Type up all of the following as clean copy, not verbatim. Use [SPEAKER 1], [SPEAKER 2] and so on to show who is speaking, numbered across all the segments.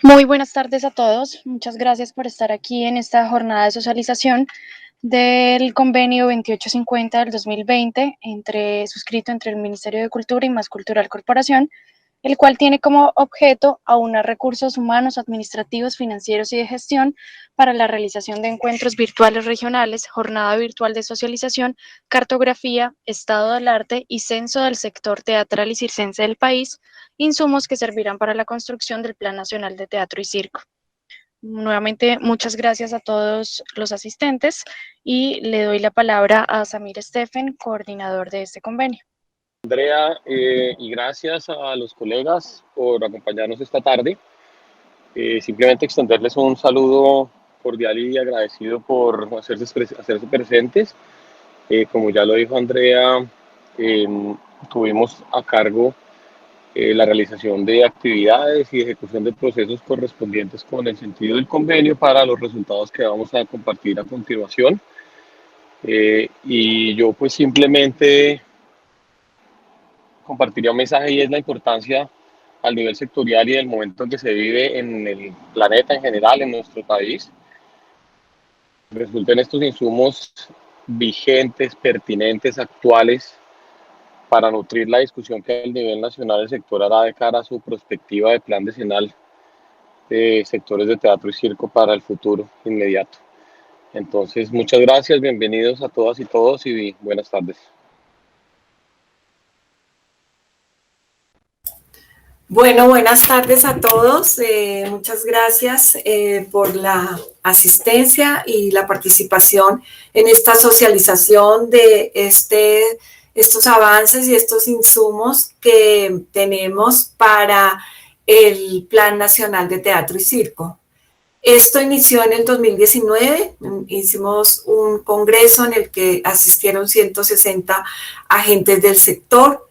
[SPEAKER 1] Muy buenas tardes a todos. Muchas gracias por estar aquí en esta jornada de socialización del convenio 2850 del 2020 suscrito entre el Ministerio de Cultura y Más Cultural Corporación, el cual tiene como objeto aunar recursos humanos, administrativos, financieros y de gestión para la realización de encuentros virtuales regionales, jornada virtual de socialización, cartografía, estado del arte y censo del sector teatral y circense del país, insumos que servirán para la construcción del Plan Nacional de Teatro y Circo. Nuevamente, muchas gracias a todos los asistentes y le doy la palabra a Samir Steffen, coordinador de este convenio.
[SPEAKER 2] Andrea, y gracias a los colegas por acompañarnos esta tarde. Simplemente extenderles un saludo cordial y agradecido por hacerse presentes. Como ya lo dijo Andrea, tuvimos a cargo la realización de actividades y ejecución de procesos correspondientes con el sentido del convenio para los resultados que vamos a compartir a continuación. Y yo pues simplemente compartiría un mensaje y es la importancia al nivel sectorial y del momento en que se vive en el planeta en general, en nuestro país. Resulten estos insumos vigentes, pertinentes, actuales, para nutrir la discusión que a nivel nacional el sector hará de cara a su perspectiva de plan decenal de sectores de teatro y circo para el futuro inmediato. Entonces, muchas gracias, bienvenidos a todas y todos y buenas tardes.
[SPEAKER 3] Bueno, buenas tardes a todos. Muchas gracias por la asistencia y la participación en esta socialización de estos avances y estos insumos que tenemos para el Plan Nacional de Teatro y Circo. Esto inició en el 2019, hicimos un congreso en el que asistieron 160 agentes del sector.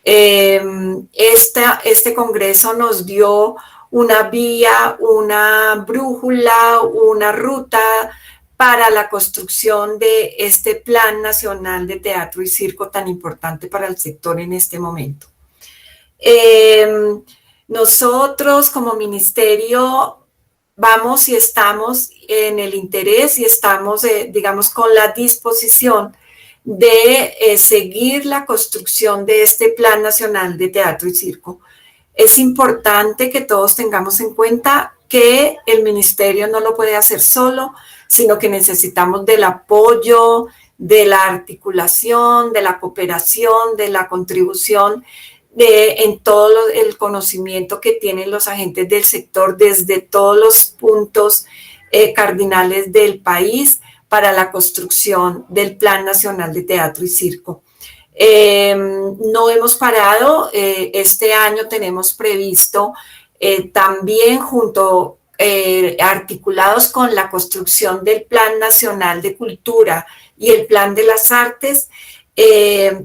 [SPEAKER 3] Este congreso nos dio una vía, una brújula, una ruta para la construcción de este Plan Nacional de Teatro y Circo tan importante para el sector en este momento. Nosotros como ministerio vamos y estamos en el interés y estamos, digamos, con la disposición de seguir la construcción de este Plan Nacional de Teatro y Circo. Es importante que todos tengamos en cuenta que el ministerio no lo puede hacer solo, sino que necesitamos del apoyo, de la articulación, de la cooperación, de la contribución en todo el conocimiento que tienen los agentes del sector desde todos los puntos cardinales del país para la construcción del Plan Nacional de Teatro y Circo. No hemos parado, este año tenemos previsto también articulados con la construcción del Plan Nacional de Cultura y el Plan de las Artes,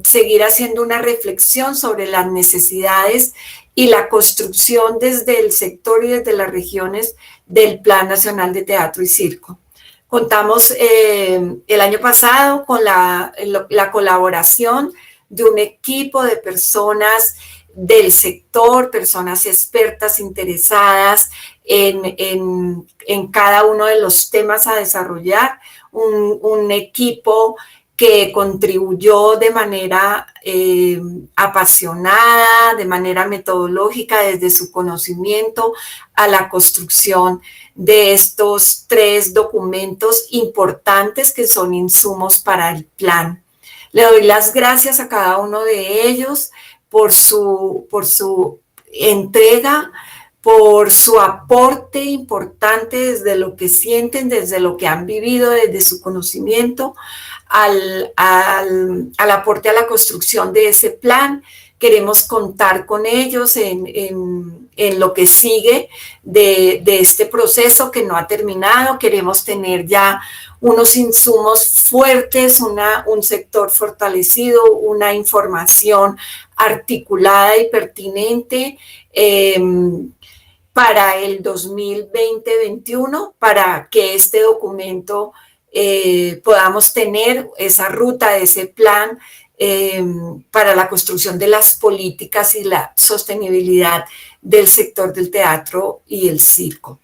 [SPEAKER 3] seguir haciendo una reflexión sobre las necesidades y la construcción desde el sector y desde las regiones del Plan Nacional de Teatro y Circo. Contamos el año pasado con la colaboración de un equipo de personas del sector, personas expertas, interesadas en cada uno de los temas a desarrollar, un equipo que contribuyó de manera apasionada, de manera metodológica, desde su conocimiento a la construcción de estos 3 documentos importantes que son insumos para el plan. Le doy las gracias a cada uno de ellos por su entrega, por su aporte importante desde lo que sienten, desde lo que han vivido, desde su conocimiento, al aporte a la construcción de ese plan. Queremos contar con ellos en lo que sigue de este proceso que no ha terminado. Queremos tener ya unos insumos fuertes, un sector fortalecido, una información articulada y pertinente para el 2020-21, para que este documento podamos tener esa ruta, ese plan para la construcción de las políticas y la sostenibilidad del sector del teatro y el circo.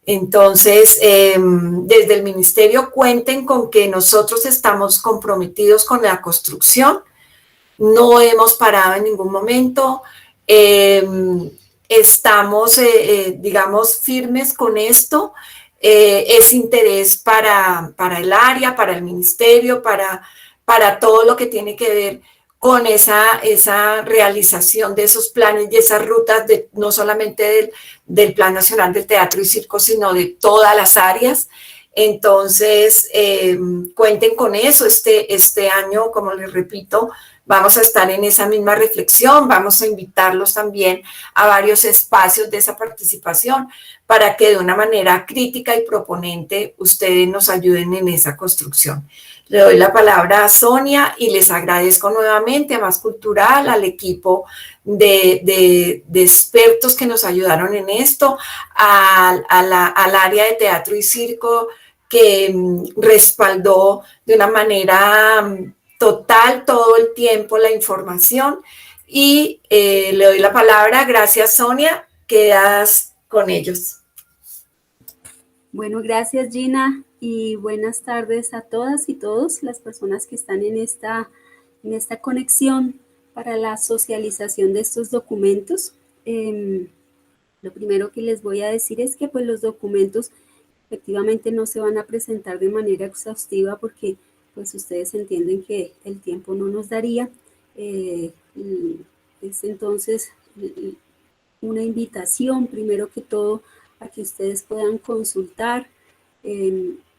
[SPEAKER 3] Entonces, desde el ministerio cuenten con que nosotros estamos comprometidos con la construcción, no hemos parado en ningún momento, estamos, digamos, firmes con esto, es interés para el área, para el ministerio, para todo lo que tiene que ver con esa realización de esos planes y esas rutas, no solamente del Plan Nacional del Teatro y Circo, sino de todas las áreas. Entonces, cuenten con eso. Este año, como les repito, vamos a estar en esa misma reflexión, vamos a invitarlos también a varios espacios de esa participación para que de una manera crítica y proponente ustedes nos ayuden en esa construcción. Le doy la palabra a Sonia y les agradezco nuevamente a Más Cultural, al equipo de expertos que nos ayudaron en esto, al área de teatro y circo que respaldó de una manera total todo el tiempo la información. Y le doy la palabra. Gracias, Sonia. Quedas con ellos.
[SPEAKER 4] Bueno, gracias Gina y buenas tardes a todas y todos las personas que están en esta conexión para la socialización de estos documentos. Lo primero que les voy a decir es que pues los documentos efectivamente no se van a presentar de manera exhaustiva porque pues ustedes entienden que el tiempo no nos daría. Es entonces una invitación primero que todo a que ustedes puedan consultar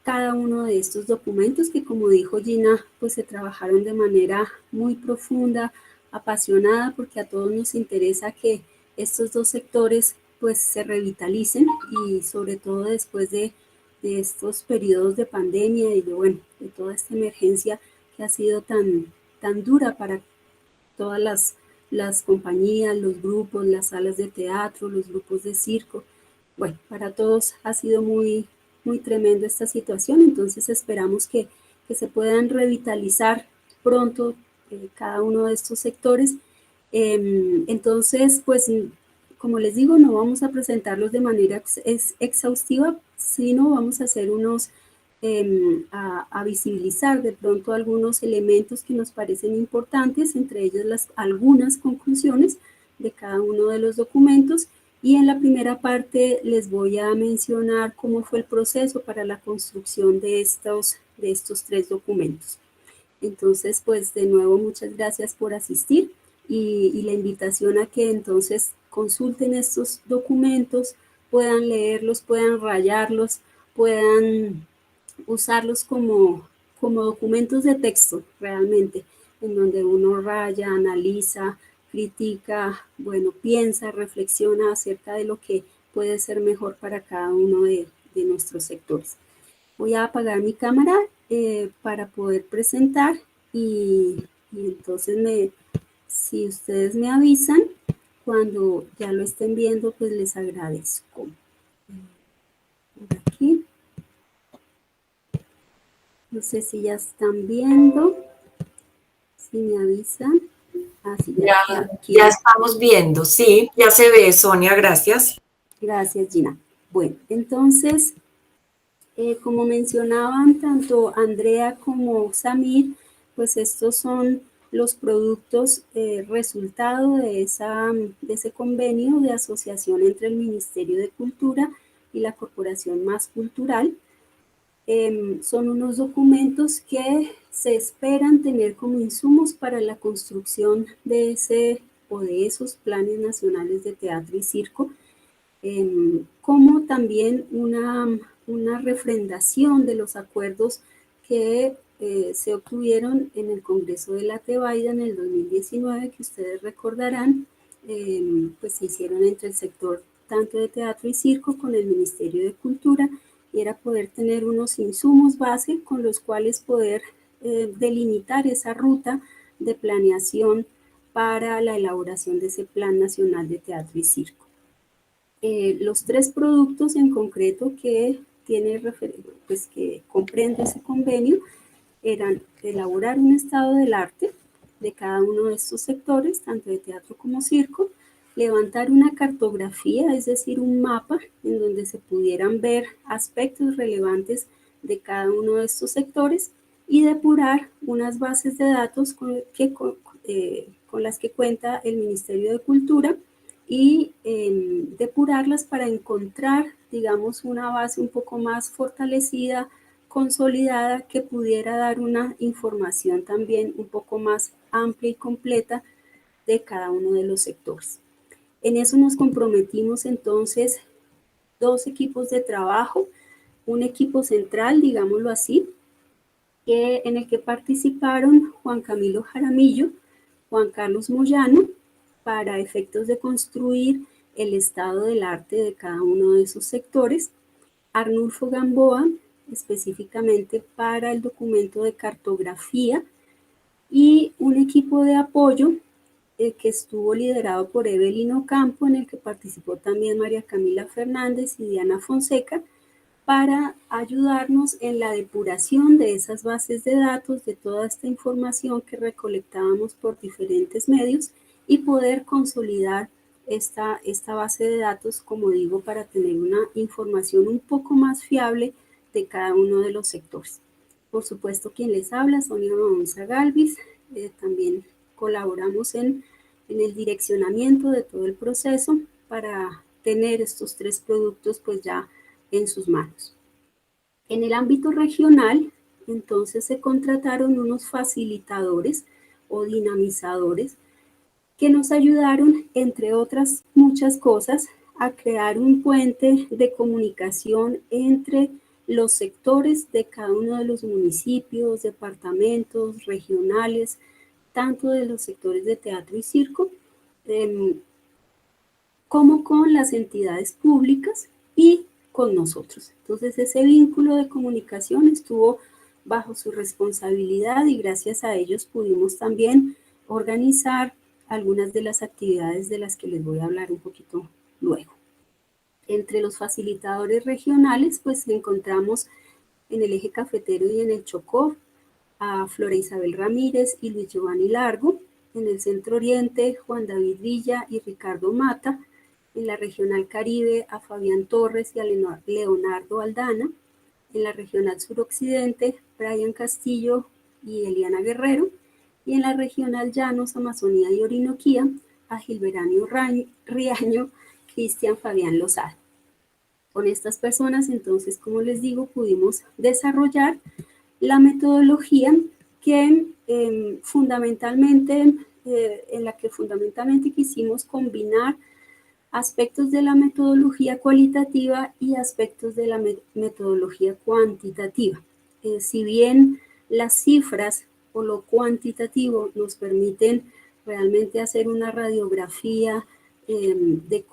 [SPEAKER 4] cada uno de estos documentos que, como dijo Gina, pues se trabajaron de manera muy profunda, apasionada, porque a todos nos interesa que estos dos sectores pues se revitalicen y sobre todo después de estos periodos de pandemia y de toda esta emergencia que ha sido tan dura para todas las compañías, los grupos, las salas de teatro, los grupos de circo. Bueno, para todos ha sido muy tremenda esta situación, entonces esperamos que se puedan revitalizar pronto cada uno de estos sectores. Entonces, pues, como les digo, no vamos a presentarlos de manera exhaustiva, sino vamos a hacer a visibilizar de pronto algunos elementos que nos parecen importantes, entre ellos algunas conclusiones de cada uno de los documentos. Y en la primera parte les voy a mencionar cómo fue el proceso para la construcción de estos 3 documentos. Entonces, pues de nuevo, muchas gracias por asistir y la invitación a que entonces consulten estos documentos, puedan leerlos, puedan rayarlos, puedan usarlos como documentos de texto realmente, en donde uno raya, analiza, critica, piensa, reflexiona acerca de lo que puede ser mejor para cada uno de nuestros sectores. Voy a apagar mi cámara para poder presentar y entonces si ustedes me avisan cuando ya lo estén viendo, pues les agradezco. Por aquí. No sé si ya están viendo, si me avisan.
[SPEAKER 3] Sí, ya estamos viendo, sí, ya se ve, Sonia, gracias.
[SPEAKER 4] Gracias, Gina. Bueno, entonces, como mencionaban tanto Andrea como Samir, pues estos son los productos resultado de ese convenio de asociación entre el Ministerio de Cultura y la Corporación Más Cultural. Son unos documentos que se esperan tener como insumos para la construcción de esos planes nacionales de teatro y circo, como también una refrendación de los acuerdos que se obtuvieron en el Congreso de la Tebaida en el 2019, que ustedes recordarán, pues se hicieron entre el sector tanto de teatro y circo con el Ministerio de Cultura, y era poder tener unos insumos base con los cuales poder delimitar esa ruta de planeación para la elaboración de ese Plan Nacional de Teatro y Circo. Los 3 productos en concreto que que comprende ese convenio eran elaborar un estado del arte de cada uno de estos sectores, tanto de teatro como circo, levantar una cartografía, es decir, un mapa en donde se pudieran ver aspectos relevantes de cada uno de estos sectores y depurar unas bases de datos con las que cuenta el Ministerio de Cultura y depurarlas para encontrar, digamos, una base un poco más fortalecida, consolidada, que pudiera dar una información también un poco más amplia y completa de cada uno de los sectores. En eso nos comprometimos entonces 2 equipos de trabajo, un equipo central, digámoslo así, en el que participaron Juan Camilo Jaramillo, Juan Carlos Moyano, para efectos de construir el estado del arte de cada uno de esos sectores, Arnulfo Gamboa, específicamente para el documento de cartografía, y un equipo de apoyo que estuvo liderado por Evelyn Ocampo, en el que participó también María Camila Fernández y Diana Fonseca, para ayudarnos en la depuración de esas bases de datos, de toda esta información que recolectábamos por diferentes medios y poder consolidar esta base de datos, como digo, para tener una información un poco más fiable de cada uno de los sectores. Por supuesto, quien les habla, Sonia Baunza Galvis, también colaboramos en el direccionamiento de todo el proceso para tener estos 3 productos pues ya en sus manos. En el ámbito regional, entonces se contrataron unos facilitadores o dinamizadores que nos ayudaron, entre otras muchas cosas, a crear un puente de comunicación entre los sectores de cada uno de los municipios, departamentos, regionales, tanto de los sectores de teatro y circo, como con las entidades públicas y con nosotros. Entonces ese vínculo de comunicación estuvo bajo su responsabilidad y gracias a ellos pudimos también organizar algunas de las actividades de las que les voy a hablar un poquito luego. Entre los facilitadores regionales, pues encontramos en el eje cafetero y en el Chocó a Flora Isabel Ramírez y Luis Giovanni Largo, en el Centro Oriente, Juan David Villa y Ricardo Mata, en la Regional Caribe a Fabián Torres y a Leonardo Aldana, en la Regional Suroccidente, Brian Castillo y Eliana Guerrero, y en la Regional Llanos, Amazonía y Orinoquía, a Gilberto Riaño, Cristian Fabián Lozada. Con estas personas, entonces, como les digo, pudimos desarrollar la metodología que en la que fundamentalmente quisimos combinar aspectos de la metodología cualitativa y aspectos de la metodología cuantitativa. Si bien las cifras o lo cuantitativo nos permiten realmente hacer una radiografía de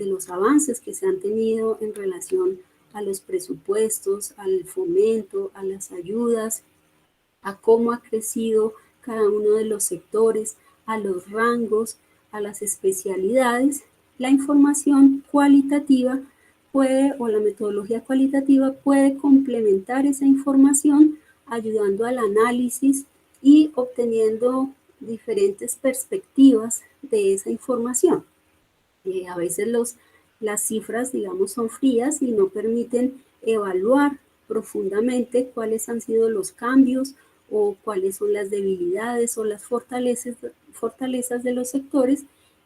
[SPEAKER 4] los avances que se han tenido en relación a los presupuestos, al fomento, a las ayudas, a cómo ha crecido cada uno de los sectores, a los rangos, a las especialidades, la información cualitativa o la metodología cualitativa puede complementar esa información ayudando al análisis y obteniendo diferentes perspectivas de esa información. A veces las cifras, digamos, son frías y no permiten evaluar profundamente cuáles han sido los cambios o cuáles son las debilidades o las fortalezas de los sectores,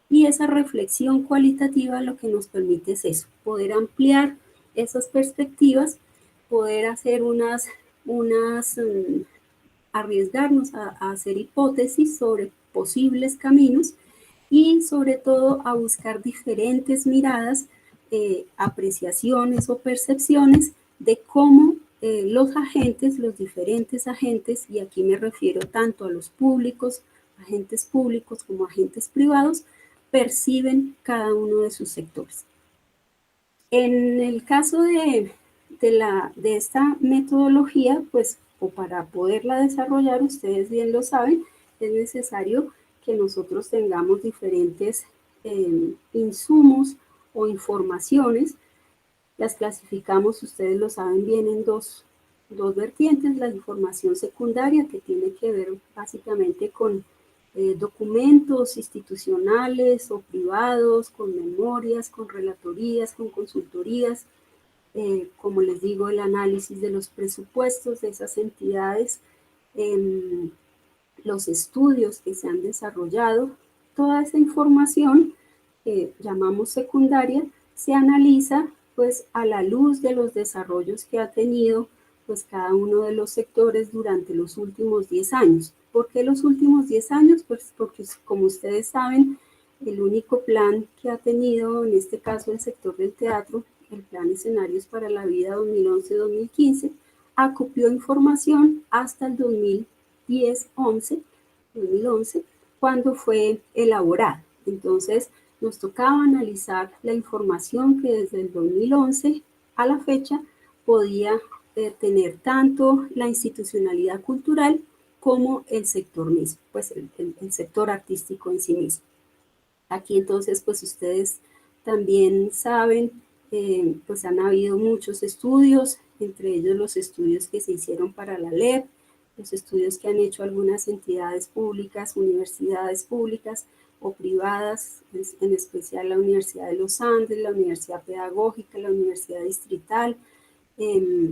[SPEAKER 4] y esa reflexión cualitativa lo que nos permite es eso, poder ampliar esas perspectivas, poder hacer arriesgarnos a hacer hipótesis sobre posibles caminos y sobre todo a buscar diferentes miradas, apreciaciones o percepciones de cómo los diferentes agentes, y aquí me refiero tanto a los agentes públicos como agentes privados, perciben cada uno de sus sectores. En el caso de esta metodología, pues, o para poderla desarrollar, ustedes bien lo saben, es necesario que nosotros tengamos diferentes insumos o informaciones. Las clasificamos, ustedes lo saben bien, en dos vertientes: la información secundaria, que tiene que ver básicamente con documentos institucionales o privados, con memorias, con relatorías, con consultorías, como les digo, el análisis de los presupuestos de esas entidades, los estudios que se han desarrollado, toda esa información que llamamos secundaria se analiza pues a la luz de los desarrollos que ha tenido pues cada uno de los sectores durante los últimos 10 años. ¿Por qué los últimos 10 años? Pues porque, como ustedes saben, el único plan que ha tenido, en este caso el sector del teatro, el Plan Escenarios para la Vida 2011-2015, acopió información hasta el 2011, cuando fue elaborado. Entonces, nos tocaba analizar la información que desde el 2011 a la fecha podía tener tanto la institucionalidad cultural como el sector mismo, pues el sector artístico en sí mismo. Aquí entonces, pues ustedes también saben, pues han habido muchos estudios, entre ellos los estudios que se hicieron para la LEP, los estudios que han hecho algunas entidades públicas, universidades públicas o privadas, en especial la Universidad de los Andes, la Universidad Pedagógica, la Universidad Distrital,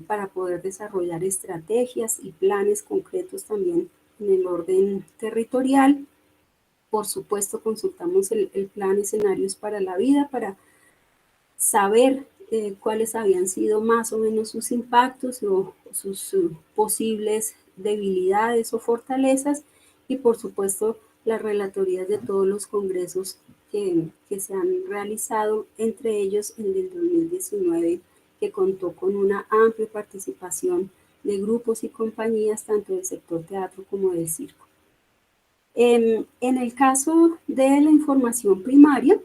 [SPEAKER 4] para poder desarrollar estrategias y planes concretos también en el orden territorial. Por supuesto, consultamos el plan Escenarios para la Vida para saber cuáles habían sido más o menos sus impactos o sus posibles debilidades o fortalezas, y por supuesto las relatorías de todos los congresos que se han realizado, entre ellos el del 2019, que contó con una amplia participación de grupos y compañías tanto del sector teatro como del circo. En el caso de la información primaria,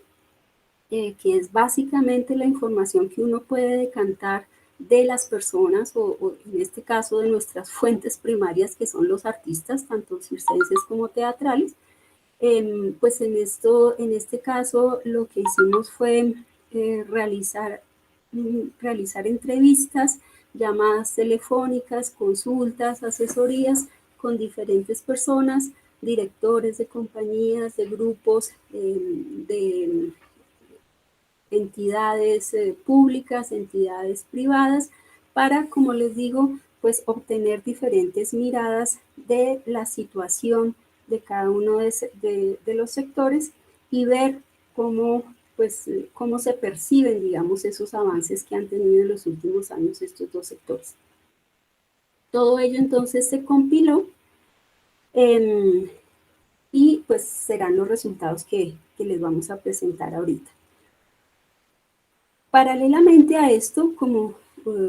[SPEAKER 4] que es básicamente la información que uno puede decantar de las personas o en este caso de nuestras fuentes primarias, que son los artistas, tanto circenses como teatrales, pues en este caso lo que hicimos fue realizar entrevistas, llamadas telefónicas, consultas, asesorías con diferentes personas, directores de compañías, de grupos, de entidades públicas, entidades privadas, para, como les digo, pues obtener diferentes miradas de la situación de cada uno de los sectores y ver cómo se perciben, digamos, esos avances que han tenido en los últimos años estos dos sectores. Todo ello entonces se compiló y pues serán los resultados que les vamos a presentar ahorita. Paralelamente a esto, como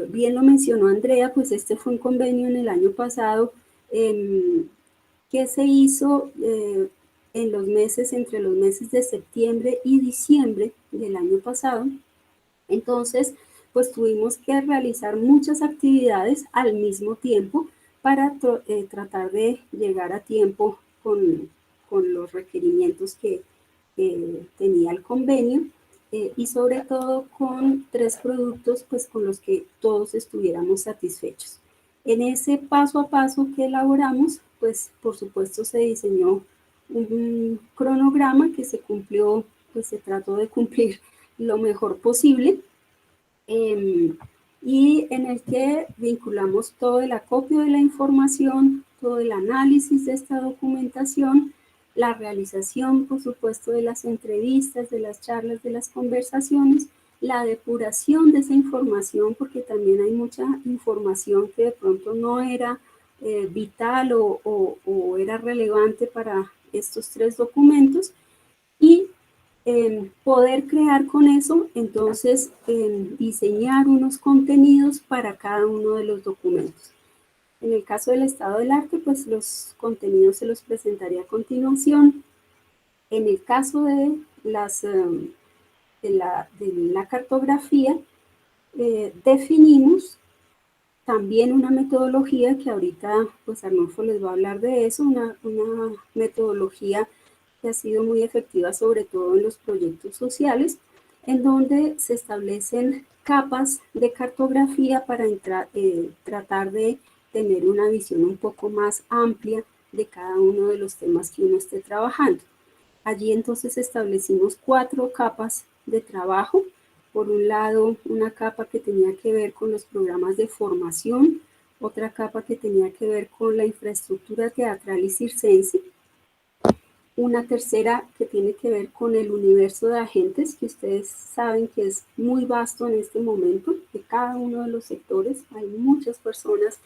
[SPEAKER 4] bien lo mencionó Andrea, pues este fue un convenio en el año pasado que se hizo entre los meses de septiembre y diciembre del año pasado. Entonces, pues tuvimos que realizar muchas actividades al mismo tiempo para tratar de llegar a tiempo con los requerimientos que tenía el convenio. Y sobre todo con 3 productos pues con los que todos estuviéramos satisfechos. En ese paso a paso que elaboramos, pues por supuesto se diseñó un cronograma que se cumplió, pues se trató de cumplir lo mejor posible, y en el que vinculamos todo el acopio de la información, todo el análisis de esta documentación, la realización, por supuesto, de las entrevistas, de las charlas, de las conversaciones, la depuración de esa información, porque también hay mucha información que de pronto no era vital o era relevante para estos 3 documentos, y poder crear con eso, entonces, diseñar unos contenidos para cada uno de los documentos. En el caso del estado del arte, pues los contenidos se los presentaré a continuación. En el caso de la cartografía, definimos también una metodología que ahorita pues Arnulfo les va a hablar de eso, una metodología que ha sido muy efectiva sobre todo en los proyectos sociales, en donde se establecen capas de cartografía para tratar de tener una visión un poco más amplia de cada uno de los temas que uno esté trabajando. Allí entonces establecimos 4 capas de trabajo. Por un lado, una capa que tenía que ver con los programas de formación, otra capa que tenía que ver con la infraestructura teatral y circense, una tercera que tiene que ver con el universo de agentes, que ustedes saben que es muy vasto en este momento, de cada uno de los sectores. Hay muchas personas,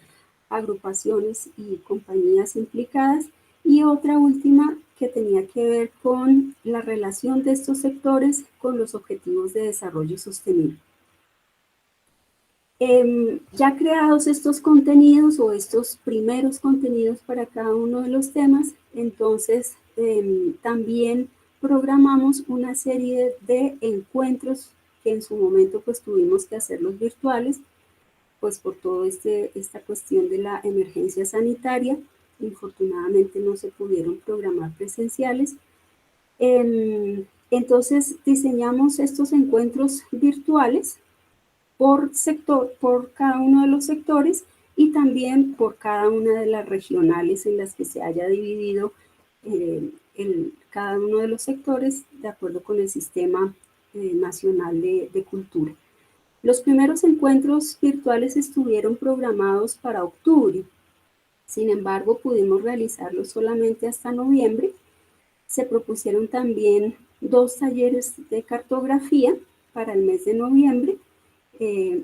[SPEAKER 4] agrupaciones y compañías implicadas. Y otra última que tenía que ver con la relación de estos sectores con los objetivos de desarrollo sostenible. Ya creados estos contenidos o estos primeros contenidos para cada uno de los temas, entonces también programamos una serie de encuentros que en su momento pues tuvimos que hacerlos virtuales, pues por toda esta cuestión de la emergencia sanitaria. Infortunadamente no se pudieron programar presenciales. Entonces diseñamos estos encuentros virtuales por sector, por cada uno de los sectores y también por cada una de las regionales en las que se haya dividido cada uno de los sectores de acuerdo con el Sistema Nacional de Cultura. Los primeros encuentros virtuales estuvieron programados para octubre, sin embargo pudimos realizarlos solamente hasta noviembre. Se propusieron también 2 talleres de cartografía para el mes de noviembre.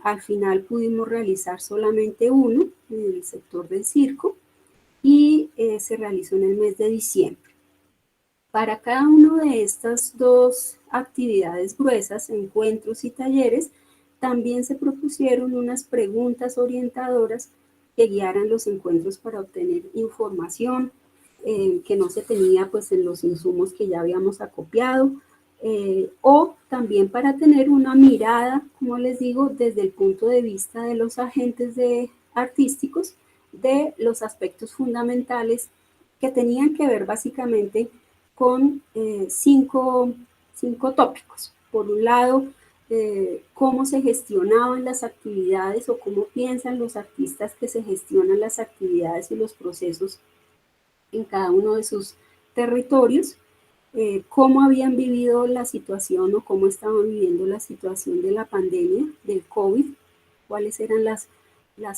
[SPEAKER 4] Al final pudimos realizar solamente uno en el sector del circo y se realizó en el mes de diciembre. Para cada una de estas 2 actividades gruesas, encuentros y talleres, también se propusieron unas preguntas orientadoras que guiaran los encuentros para obtener información que no se tenía pues en los insumos que ya habíamos acopiado, o también para tener una mirada, como les digo, desde el punto de vista de los agentes artísticos, de los aspectos fundamentales que tenían que ver básicamente con 5 tópicos. Por un lado, cómo se gestionaban las actividades o cómo piensan los artistas que se gestionan las actividades y los procesos en cada uno de sus territorios, cómo habían vivido la situación o cómo estaban viviendo la situación de la pandemia del COVID, cuáles eran las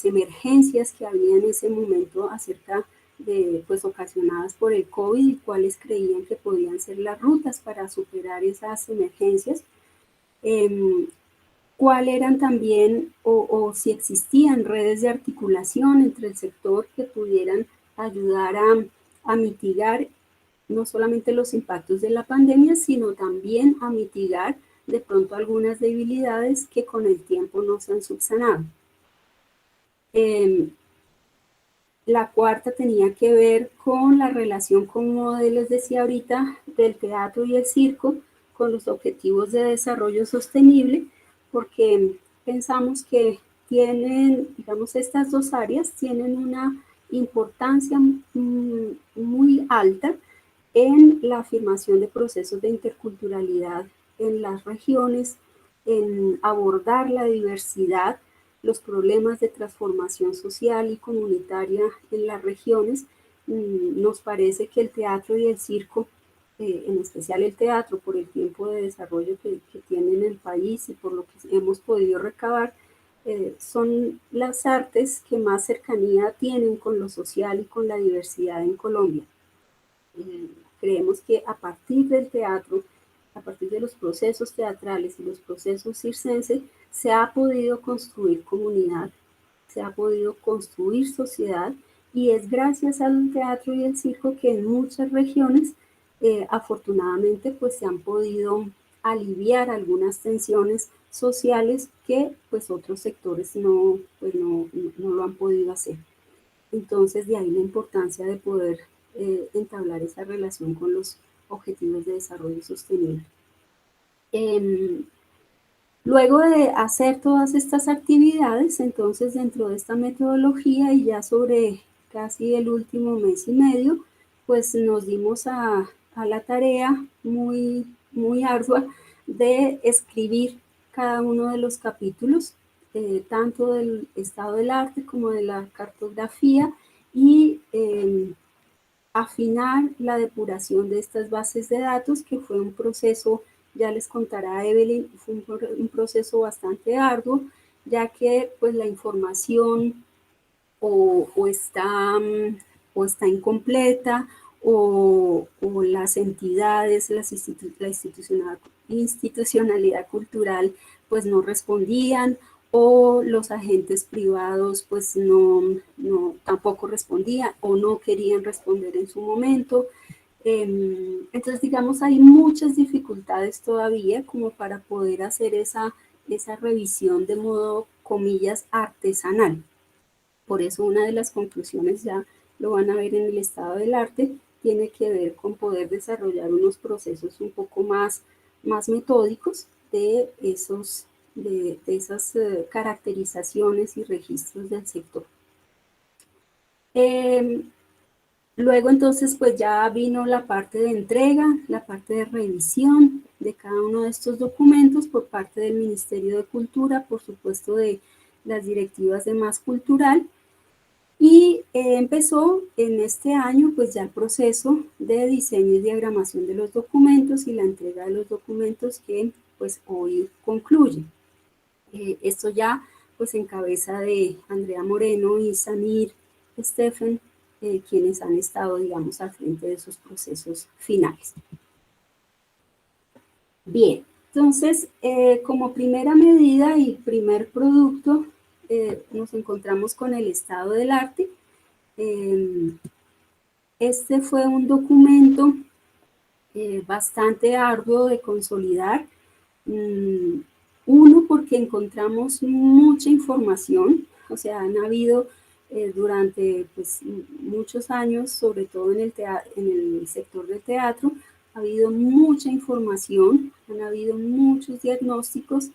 [SPEAKER 4] emergencias que había en ese momento acerca de, pues, ocasionadas por el COVID y cuáles creían que podían ser las rutas para superar esas emergencias, cuáles eran también o si existían redes de articulación entre el sector que pudieran ayudar a mitigar no solamente los impactos de la pandemia, sino también a mitigar de pronto algunas debilidades que con el tiempo no se han subsanado. La cuarta tenía que ver con la relación, como les decía ahorita, del teatro y el circo con los objetivos de desarrollo sostenible, porque pensamos que tienen, digamos, estas 2 áreas tienen una importancia muy alta en la afirmación de procesos de interculturalidad en las regiones, en abordar la diversidad, los problemas de transformación social y comunitaria en las regiones. Nos parece que el teatro y el circo, en especial el teatro, por el tiempo de desarrollo que tiene en el país y por lo que hemos podido recabar, son las artes que más cercanía tienen con lo social y con la diversidad en Colombia. Creemos que a partir del teatro, a partir de los procesos teatrales y los procesos circenses, se ha podido construir comunidad, se ha podido construir sociedad, y es gracias al teatro y el circo que en muchas regiones afortunadamente pues se han podido aliviar algunas tensiones sociales que pues otros sectores no lo han podido hacer. Entonces de ahí la importancia de poder entablar esa relación con los objetivos de desarrollo sostenible. Luego de hacer todas estas actividades, entonces dentro de esta metodología y ya sobre casi el último mes y medio, pues nos dimos a la tarea muy ardua de escribir cada uno de los capítulos, tanto del estado del arte como de la cartografía, y afinar la depuración de estas bases de datos, que fue un proceso, ya les contará Evelyn, fue un proceso bastante arduo, ya que pues la información o está incompleta, o las entidades, la institucionalidad cultural pues no respondían, o los agentes privados pues tampoco respondían o no querían responder en su momento. Entonces, digamos, hay muchas dificultades todavía como para poder hacer esa revisión de modo, comillas, artesanal. Por eso una de las conclusiones, ya lo van a ver en el estado del arte, tiene que ver con poder desarrollar unos procesos un poco más metódicos de esas caracterizaciones y registros del sector. Luego entonces pues ya vino la parte de entrega, la parte de revisión de cada uno de estos documentos por parte del Ministerio de Cultura, por supuesto de las directivas de Más Cultural, y empezó en este año pues ya el proceso de diseño y diagramación de los documentos y la entrega de los documentos, que pues hoy concluye. Esto ya pues en cabeza de Andrea Moreno y Samir Stephen, quienes han estado, digamos, al frente de esos procesos finales. Bien, entonces, como primera medida y primer producto, nos encontramos con el estado del arte. Este fue un documento bastante arduo de consolidar. Uno, porque encontramos mucha información, o sea, han habido durante pues, muchos años, sobre todo en el sector del teatro, ha habido mucha información, han habido muchos diagnósticos.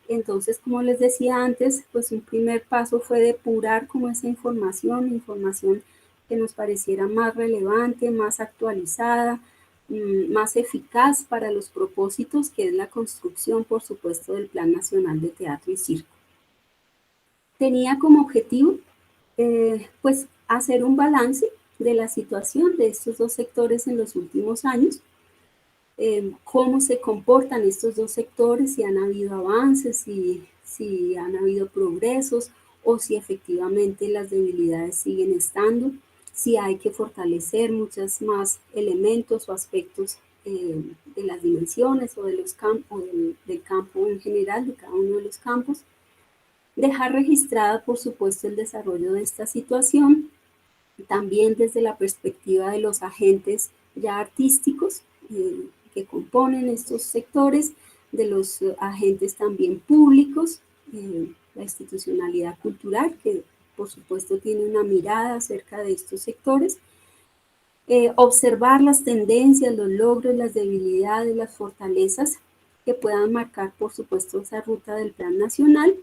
[SPEAKER 4] Entonces, como les decía antes, pues un primer paso fue depurar como esa información que nos pareciera más relevante, más actualizada, más eficaz para los propósitos, que es la construcción, por supuesto, del Plan Nacional de Teatro y Circo. Tenía como objetivo, pues, hacer un balance de la situación de estos dos sectores en los últimos años, cómo se comportan estos dos sectores, si han habido avances, si han habido progresos, o si efectivamente las debilidades siguen estando, si hay que fortalecer muchos más elementos o aspectos de las dimensiones o de los campos, del campo en general, de cada uno de los campos. Dejar registrada, por supuesto, el desarrollo de esta situación, también desde la perspectiva de los agentes ya artísticos que componen estos sectores, de los agentes también públicos, la institucionalidad cultural, que por supuesto tiene una mirada acerca de estos sectores, observar las tendencias, los logros, las debilidades, las fortalezas que puedan marcar, por supuesto, esa ruta del Plan Nacional,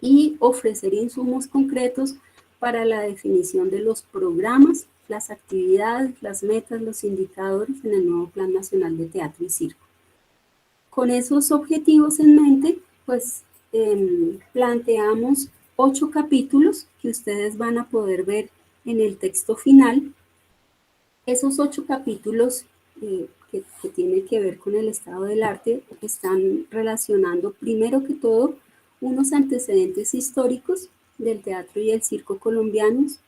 [SPEAKER 4] y ofrecer insumos concretos para la definición de los programas, las actividades, las metas, los indicadores en el nuevo Plan Nacional de Teatro y Circo. Con esos objetivos en mente, pues planteamos 8 capítulos que ustedes van a poder ver en el texto final. Esos 8 capítulos que tienen que ver con el estado del arte están relacionando, primero que todo, unos antecedentes históricos del teatro y el circo colombianos,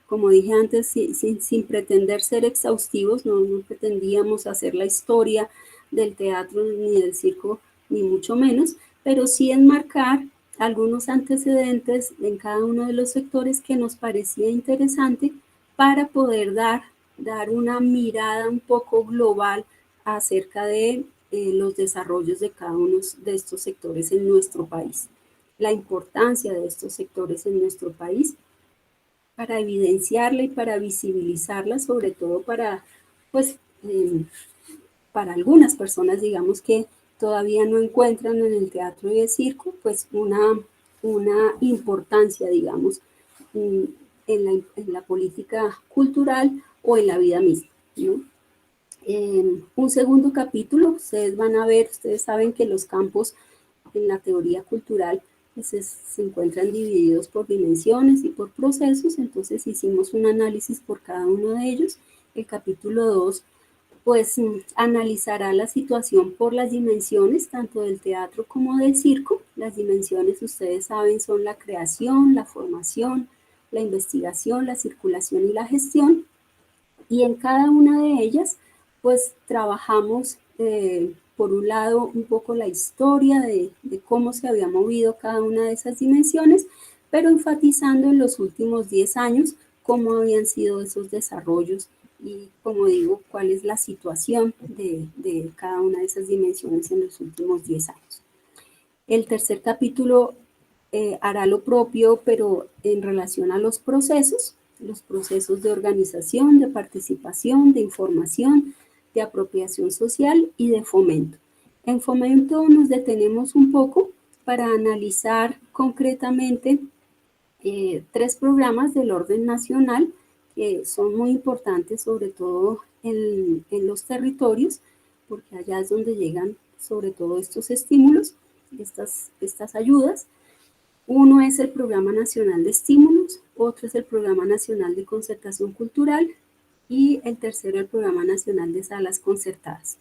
[SPEAKER 4] como dije antes, sin pretender ser exhaustivos. No pretendíamos hacer la historia del teatro ni del circo, ni mucho menos, pero sí enmarcar algunos antecedentes en cada uno de los sectores que nos parecía interesante para poder dar una mirada un poco global acerca de los desarrollos de cada uno de estos sectores en nuestro país, la importancia de estos sectores en nuestro país, para evidenciarla y para visibilizarla, sobre todo para, pues, para algunas personas, digamos, que todavía no encuentran en el teatro y el circo, pues, una importancia, digamos, en la política cultural o en la vida misma, ¿no? Un segundo capítulo, ustedes van a ver, ustedes saben que los campos en la teoría cultural pues se encuentran divididos por dimensiones y por procesos, entonces hicimos un análisis por cada uno de ellos. El capítulo 2 pues analizará la situación por las dimensiones, tanto del teatro como del circo. Las dimensiones, ustedes saben, son la creación, la formación, la investigación, la circulación y la gestión. Y en cada una de ellas, pues trabajamos, por un lado, un poco la historia de cómo se había movido cada una de esas dimensiones, pero enfatizando en los últimos 10 años cómo habían sido esos desarrollos y, como digo, cuál es la situación de cada una de esas dimensiones en los últimos 10 años. El tercer capítulo hará lo propio, pero en relación a los procesos de organización, de participación, de información, de apropiación social y de fomento. En fomento nos detenemos un poco para analizar concretamente 3 programas del orden nacional que son muy importantes, sobre todo en los territorios, porque allá es donde llegan sobre todo estos estímulos, estas ayudas. Uno es el Programa Nacional de Estímulos, otro es el Programa Nacional de Concertación Cultural y el tercero el Programa Nacional de Salas Concertadas.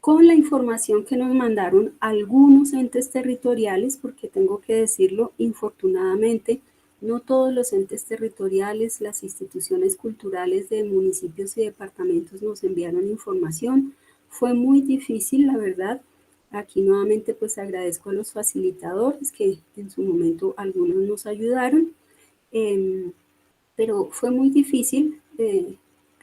[SPEAKER 4] Con la información que nos mandaron algunos entes territoriales, porque tengo que decirlo, infortunadamente, no todos los entes territoriales, las instituciones culturales de municipios y departamentos nos enviaron información. Fue muy difícil, la verdad. Aquí nuevamente pues agradezco a los facilitadores que en su momento algunos nos ayudaron, pero fue muy difícil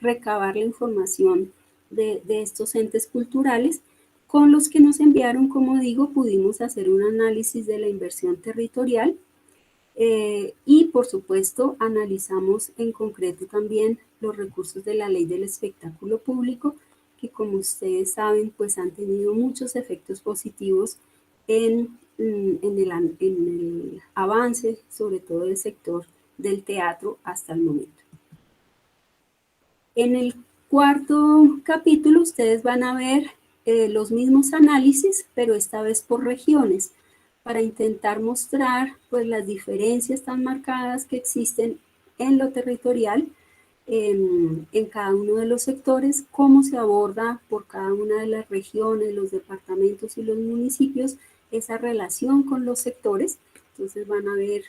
[SPEAKER 4] recabar la información de estos entes culturales. Con los que nos enviaron, como digo, pudimos hacer un análisis de la inversión territorial y, por supuesto, analizamos en concreto también los recursos de la Ley del Espectáculo Público, que, como ustedes saben, pues han tenido muchos efectos positivos en el avance, sobre todo del sector del teatro hasta el momento. En el cuarto capítulo ustedes van a ver los mismos análisis, pero esta vez por regiones, para intentar mostrar pues las diferencias tan marcadas que existen en lo territorial, en cada uno de los sectores, cómo se aborda por cada una de las regiones, los departamentos y los municipios esa relación con los sectores. Entonces van a ver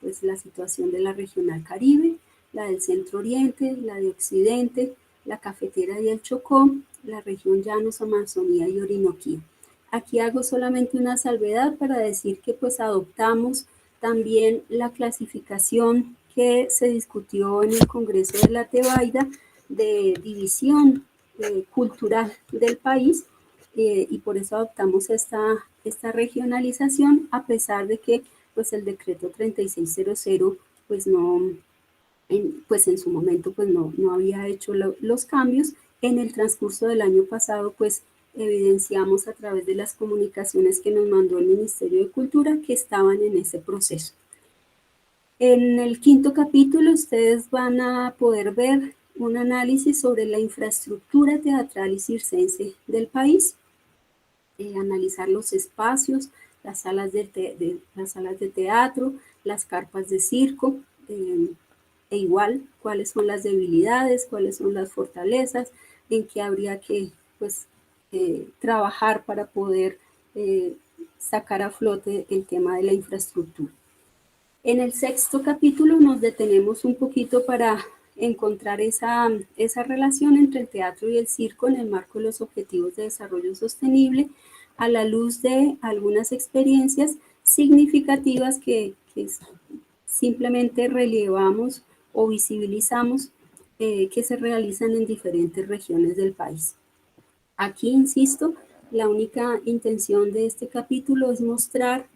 [SPEAKER 4] pues la situación de la regional Caribe, la del Centro Oriente, la de Occidente, la Cafetera y el Chocó, la región Llanos, Amazonía y Orinoquía. Aquí hago solamente una salvedad para decir que pues adoptamos también la clasificación que se discutió en el Congreso de la Tebaida de división cultural del país, y por eso adoptamos esta regionalización, a pesar de que pues el decreto 3600 pues no, pues en su momento pues no había hecho los cambios. En el transcurso del año pasado pues evidenciamos a través de las comunicaciones que nos mandó el Ministerio de Cultura que estaban en ese proceso. En el quinto capítulo ustedes van a poder ver un análisis sobre la infraestructura teatral y circense del país, analizar los espacios, las salas de teatro, las carpas de circo, e igual cuáles son las debilidades, cuáles son las fortalezas, en qué habría que pues, trabajar para poder sacar a flote el tema de la infraestructura. En el sexto capítulo nos detenemos un poquito para encontrar esa relación entre el teatro y el circo en el marco de los Objetivos de Desarrollo Sostenible, a la luz de algunas experiencias significativas que simplemente relevamos o visibilizamos que se realizan en diferentes regiones del país. Aquí, insisto, la única intención de este capítulo es mostrar,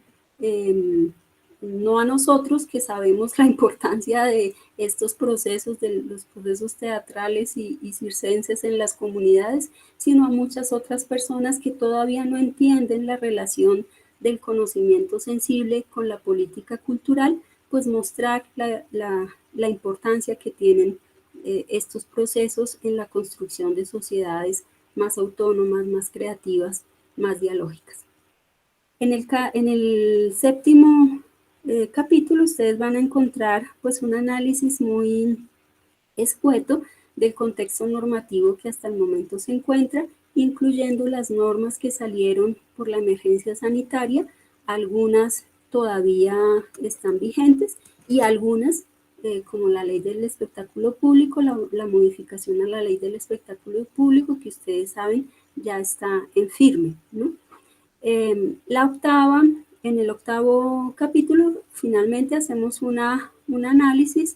[SPEAKER 4] no a nosotros que sabemos la importancia de estos procesos, de los procesos teatrales y circenses en las comunidades, sino a muchas otras personas que todavía no entienden la relación del conocimiento sensible con la política cultural, pues mostrar la importancia que tienen estos procesos en la construcción de sociedades más autónomas, más creativas, más dialógicas. En el séptimo capítulo ustedes van a encontrar pues un análisis muy escueto del contexto normativo que hasta el momento se encuentra, incluyendo las normas que salieron por la emergencia sanitaria. Algunas todavía están vigentes y algunas, como la ley del espectáculo público, la modificación a la ley del espectáculo público, que ustedes saben ya está en firme, ¿no? En el octavo capítulo, finalmente hacemos un análisis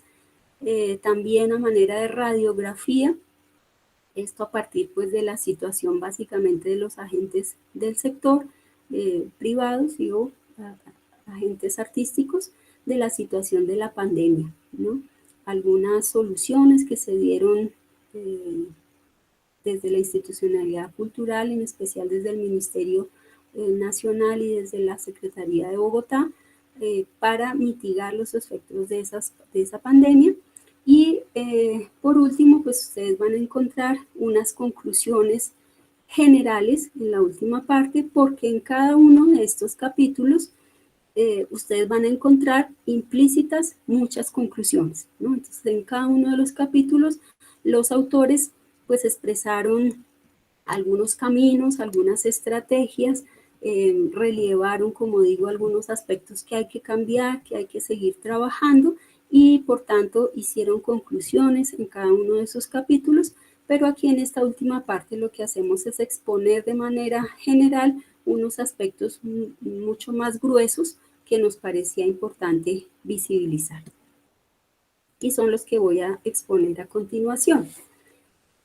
[SPEAKER 4] también a manera de radiografía, esto a partir pues de la situación básicamente de los agentes del sector privados y o agentes artísticos, de la situación de la pandemia, ¿no? Algunas soluciones que se dieron desde la institucionalidad cultural, en especial desde el Ministerio Nacional y desde la Secretaría de Bogotá, para mitigar los efectos de esa pandemia. Y por último, pues ustedes van a encontrar unas conclusiones generales en la última parte, porque en cada uno de estos capítulos ustedes van a encontrar implícitas muchas conclusiones, ¿no? Entonces, en cada uno de los capítulos, los autores pues expresaron algunos caminos, algunas estrategias, relevaron, como digo, algunos aspectos que hay que cambiar, que hay que seguir trabajando y por tanto hicieron conclusiones en cada uno de esos capítulos, pero aquí en esta última parte lo que hacemos es exponer de manera general unos aspectos mucho más gruesos que nos parecía importante visibilizar. Y son los que voy a exponer a continuación.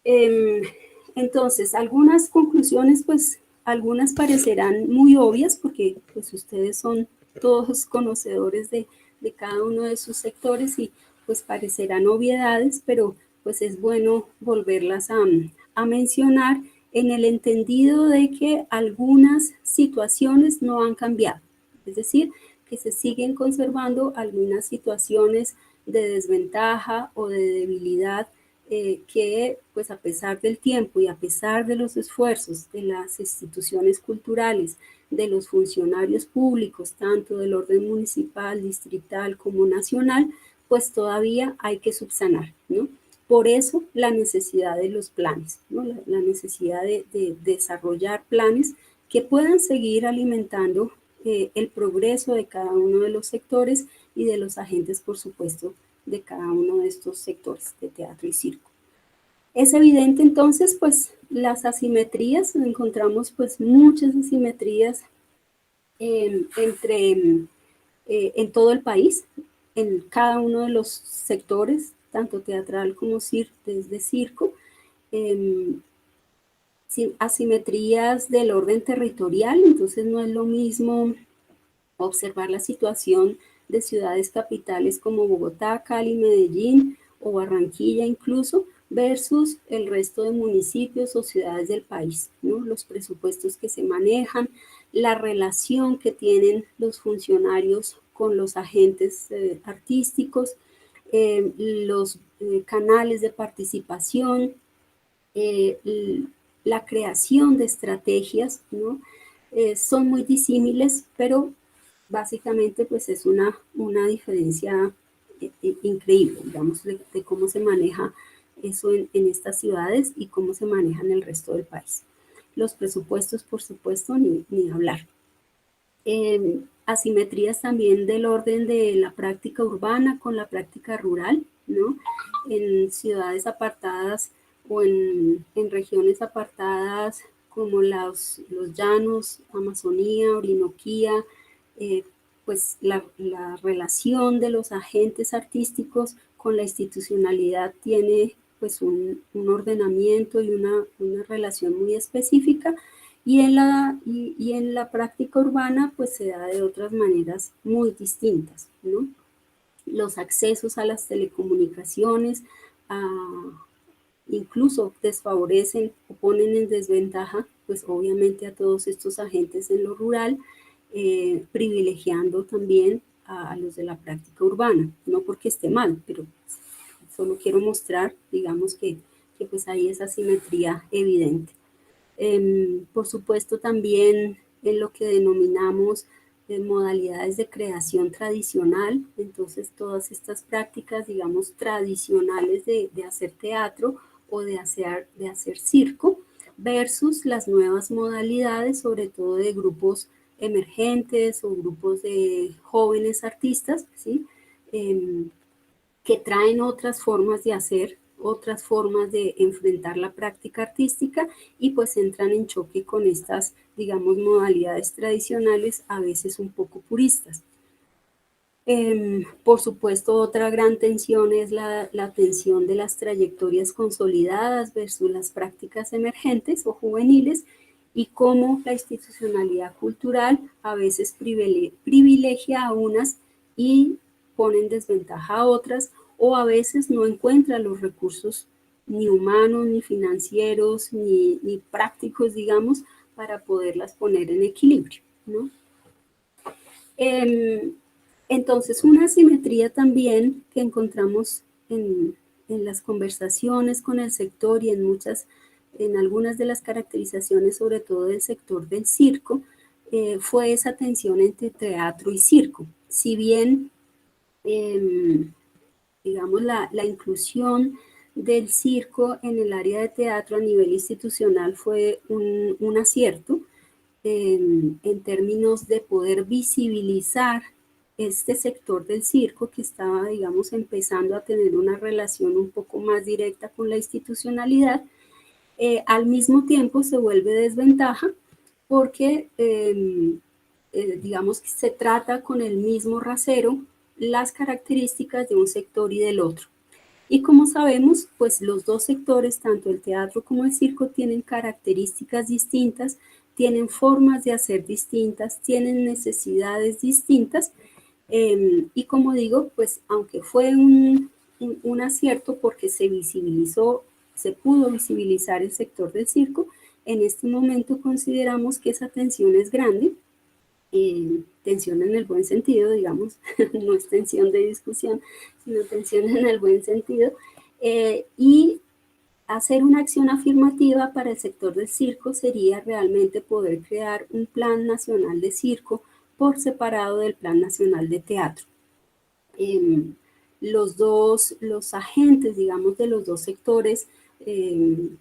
[SPEAKER 4] Entonces, algunas conclusiones, pues algunas parecerán muy obvias porque pues ustedes son todos conocedores de cada uno de sus sectores y pues parecerán obviedades, pero pues es bueno volverlas a mencionar en el entendido de que algunas situaciones no han cambiado, es decir, que se siguen conservando algunas situaciones de desventaja o de debilidad que pues a pesar del tiempo y a pesar de los esfuerzos de las instituciones culturales, de los funcionarios públicos, tanto del orden municipal, distrital como nacional, pues todavía hay que subsanar, ¿no? Por eso la necesidad de los planes, ¿no? La necesidad de desarrollar planes que puedan seguir alimentando el progreso de cada uno de los sectores y de los agentes, por supuesto, de cada uno de estos sectores de teatro y circo. Es evidente entonces pues las asimetrías, encontramos pues muchas asimetrías en todo el país, en cada uno de los sectores, tanto teatral como desde circo, asimetrías del orden territorial, entonces no es lo mismo observar la situación de ciudades capitales como Bogotá, Cali, Medellín o Barranquilla incluso, versus el resto de municipios o ciudades del país, ¿no? Los presupuestos que se manejan, la relación que tienen los funcionarios con los agentes artísticos, los canales de participación, la creación de estrategias, ¿no? Son muy disímiles, pero básicamente pues es una diferencia increíble, digamos, de cómo se maneja eso en estas ciudades y cómo se maneja en el resto del país. Los presupuestos, por supuesto, ni hablar. Asimetrías también del orden de la práctica urbana con la práctica rural, ¿no? En ciudades apartadas o en regiones apartadas como los llanos, Amazonía, Orinoquía, pues la relación de los agentes artísticos con la institucionalidad tiene pues un ordenamiento y una relación muy específica, y en la práctica urbana pues se da de otras maneras muy distintas, ¿no? Los accesos a las telecomunicaciones incluso desfavorecen o ponen en desventaja pues obviamente a todos estos agentes en lo rural, privilegiando también a los de la práctica urbana, no porque esté mal, pero solo quiero mostrar, digamos que pues hay esa simetría evidente. Por supuesto también en lo que denominamos modalidades de creación tradicional. Entonces, todas estas prácticas, digamos, tradicionales de hacer teatro o de hacer circo, versus las nuevas modalidades, sobre todo de grupos emergentes o grupos de jóvenes artistas, ¿sí? Que traen otras formas de hacer, otras formas de enfrentar la práctica artística y pues entran en choque con estas, digamos, modalidades tradicionales, a veces un poco puristas. Por supuesto, otra gran tensión es la tensión de las trayectorias consolidadas versus las prácticas emergentes o juveniles, y cómo la institucionalidad cultural a veces privilegia a unas y pone en desventaja a otras, o a veces no encuentra los recursos ni humanos, ni financieros, ni prácticos, digamos, para poderlas poner en equilibrio, ¿no? Entonces, una asimetría también que encontramos en las conversaciones con el sector y en algunas de las caracterizaciones, sobre todo del sector del circo, fue esa tensión entre teatro y circo. Si bien, digamos, la inclusión del circo en el área de teatro a nivel institucional fue un acierto, en términos de poder visibilizar este sector del circo que estaba, digamos, empezando a tener una relación un poco más directa con la institucionalidad. Al mismo tiempo se vuelve desventaja porque, digamos, que se trata con el mismo rasero las características de un sector y del otro. Y como sabemos, pues los dos sectores, tanto el teatro como el circo, tienen características distintas, tienen formas de hacer distintas, tienen necesidades distintas. Y como digo, pues aunque fue un acierto porque se visibilizó, se pudo visibilizar el sector del circo, en este momento consideramos que esa tensión es grande, tensión en el buen sentido, digamos, no es tensión de discusión, sino tensión en el buen sentido, y hacer una acción afirmativa para el sector del circo sería realmente poder crear un plan nacional de circo por separado del plan nacional de teatro. Los agentes, digamos, de los dos sectores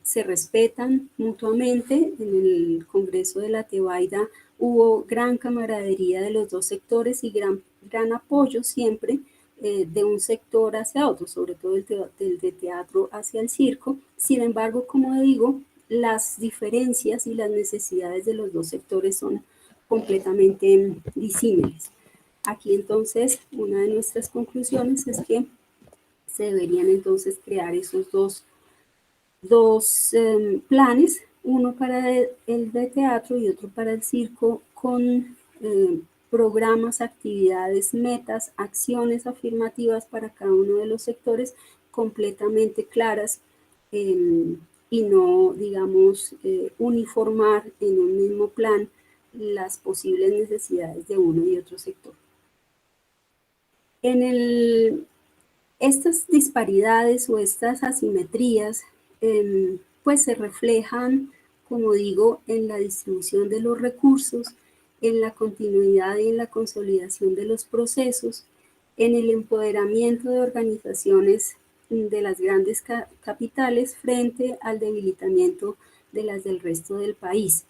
[SPEAKER 4] se respetan mutuamente. En el Congreso de la Tebaida hubo gran camaradería de los dos sectores y gran apoyo siempre de un sector hacia otro, sobre todo el de teatro hacia el circo. Sin embargo, como digo, las diferencias y las necesidades de los dos sectores son completamente disímiles. Aquí entonces una de nuestras conclusiones es que se deberían entonces crear esos dos planes, uno para el de teatro y otro para el circo, con programas, actividades, metas, acciones afirmativas para cada uno de los sectores completamente claras, y no, digamos, uniformar en un mismo plan las posibles necesidades de uno y otro sector. Estas disparidades o estas asimetrías pues se reflejan, como digo, en la distribución de los recursos, en la continuidad y en la consolidación de los procesos, en el empoderamiento de organizaciones de las grandes capitales frente al debilitamiento de las del resto del país.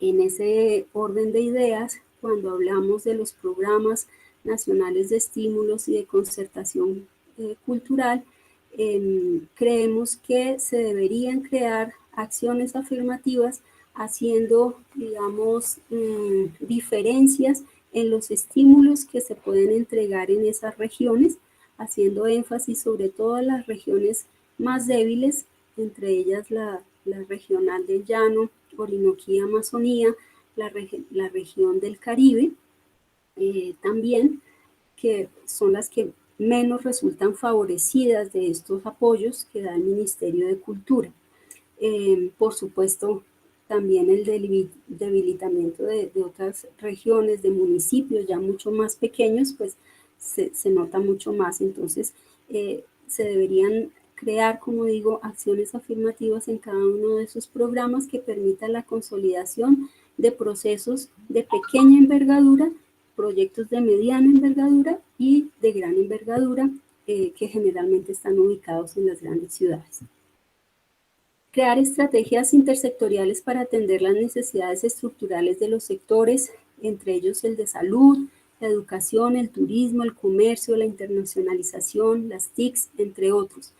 [SPEAKER 4] En ese orden de ideas, cuando hablamos de los programas nacionales de estímulos y de concertación cultural, creemos que se deberían crear acciones afirmativas haciendo, digamos, diferencias en los estímulos que se pueden entregar en esas regiones, haciendo énfasis sobre todo en las regiones más débiles, entre ellas la regional del Llano, Orinoquía, Amazonía, la región del Caribe, también, que son las que menos resultan favorecidas de estos apoyos que da el Ministerio de Cultura. Por supuesto, también el debilitamiento de otras regiones, de municipios ya mucho más pequeños, pues se nota mucho más. Entonces, se deberían crear, como digo, acciones afirmativas en cada uno de esos programas que permitan la consolidación de procesos de pequeña envergadura, proyectos de mediana envergadura y de gran envergadura, que generalmente están ubicados en las grandes ciudades. Crear estrategias intersectoriales para atender las necesidades estructurales de los sectores, entre ellos el de salud, la educación, el turismo, el comercio, la internacionalización, las TICs, entre otros.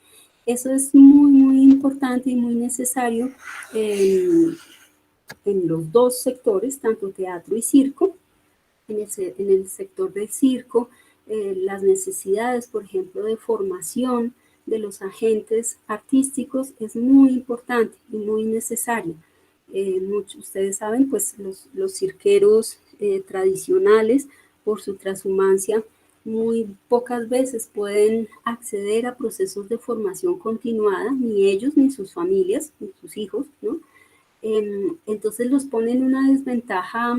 [SPEAKER 4] Eso es muy, muy importante y muy necesario en los dos sectores, tanto teatro y circo. En el sector del circo, las necesidades, por ejemplo, de formación de los agentes artísticos es muy importante y muy necesario. Ustedes saben, pues los cirqueros tradicionales, por su transhumancia, muy pocas veces pueden acceder a procesos de formación continuada, ni ellos, ni sus familias, ni sus hijos, ¿no? Entonces los ponen en una desventaja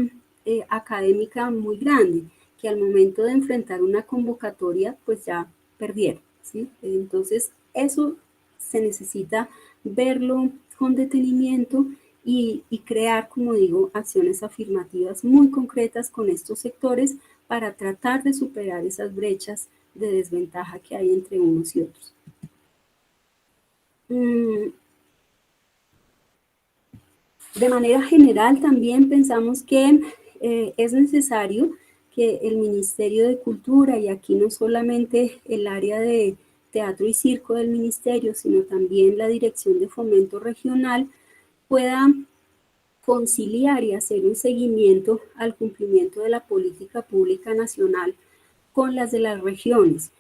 [SPEAKER 4] académica muy grande, que al momento de enfrentar una convocatoria, pues ya perdieron, ¿sí? Entonces eso se necesita verlo con detenimiento y crear, como digo, acciones afirmativas muy concretas con estos sectores para tratar de superar esas brechas de desventaja que hay entre unos y otros. De manera general, también pensamos que es necesario que el Ministerio de Cultura, y aquí no solamente el área de teatro y circo del ministerio, sino también la Dirección de Fomento Regional, pueda conciliar y hacer un seguimiento al cumplimiento de la política pública nacional con las de las regiones.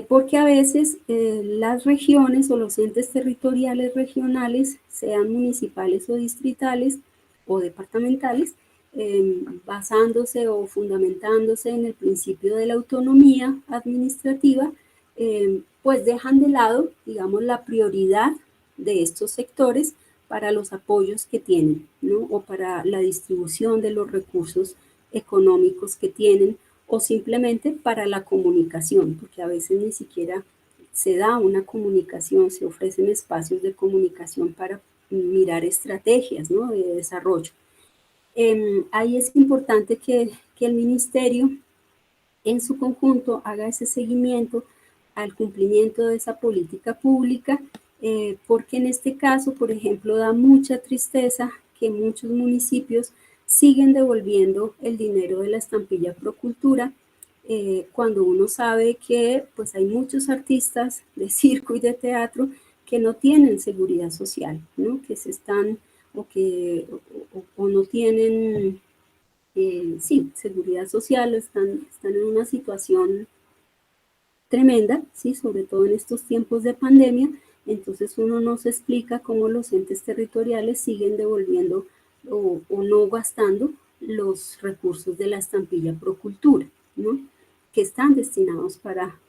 [SPEAKER 4] Porque a veces las regiones o los entes territoriales regionales, sean municipales o distritales o departamentales, basándose o fundamentándose en el principio de la autonomía administrativa, pues dejan de lado, digamos, la prioridad de estos sectores para los apoyos que tienen, ¿no? O para la distribución de los recursos económicos que tienen, o simplemente para la comunicación, porque a veces ni siquiera se da una comunicación, se ofrecen espacios de comunicación para mirar estrategias, ¿no?, de desarrollo. Ahí es importante que el ministerio en su conjunto haga ese seguimiento al cumplimiento de esa política pública, porque en este caso, por ejemplo, da mucha tristeza que muchos municipios siguen devolviendo el dinero de la estampilla Procultura, cuando uno sabe que pues hay muchos artistas de circo y de teatro que no tienen seguridad social, ¿no? Que se están o no tienen sí, seguridad social, están en una situación tremenda, ¿sí? Sobre todo en estos tiempos de pandemia. Entonces uno no se explica cómo los entes territoriales siguen devolviendo o no gastando los recursos de la estampilla Procultura, ¿no?, que están destinados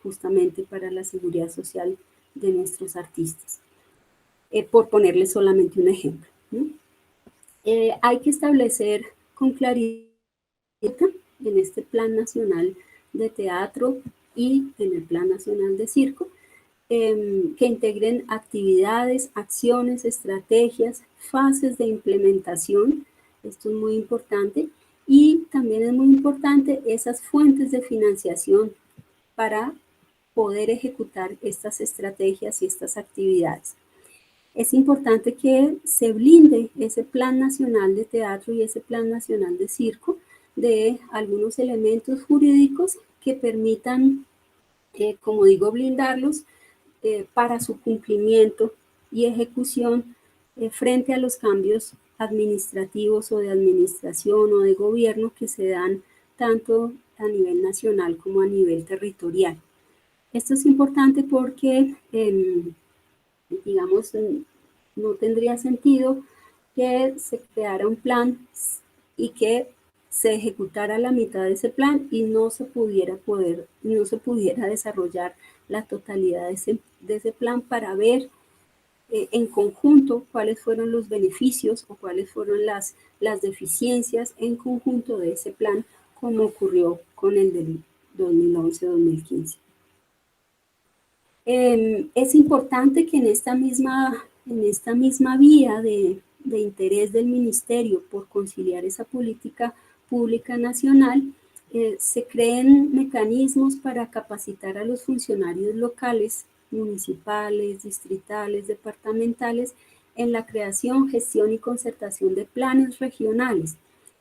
[SPEAKER 4] justamente para la seguridad social de nuestros artistas. Por ponerles solamente un ejemplo, ¿no? Hay que establecer con claridad en este Plan Nacional de Teatro y en el Plan Nacional de Circo, que integren actividades, acciones, estrategias, fases de implementación. Esto es muy importante. Y también es muy importante esas fuentes de financiación para poder ejecutar estas estrategias y estas actividades. Es importante que se blinde ese Plan Nacional de Teatro y ese Plan Nacional de Circo de algunos elementos jurídicos que permitan, como digo, blindarlos para su cumplimiento y ejecución frente a los cambios administrativos o de administración o de gobierno que se dan tanto a nivel nacional como a nivel territorial. Esto es importante porque, digamos, no tendría sentido que se creara un plan y que se ejecutara la mitad de ese plan y no se pudiera desarrollar la totalidad de ese plan para ver en conjunto cuáles fueron los beneficios o cuáles fueron las deficiencias en conjunto de ese plan, como ocurrió con el del 2011-2015. Es importante que en esta misma vía de de interés del ministerio por conciliar esa política pública nacional, se creen mecanismos para capacitar a los funcionarios locales, municipales, distritales, departamentales, en la creación, gestión y concertación de planes regionales.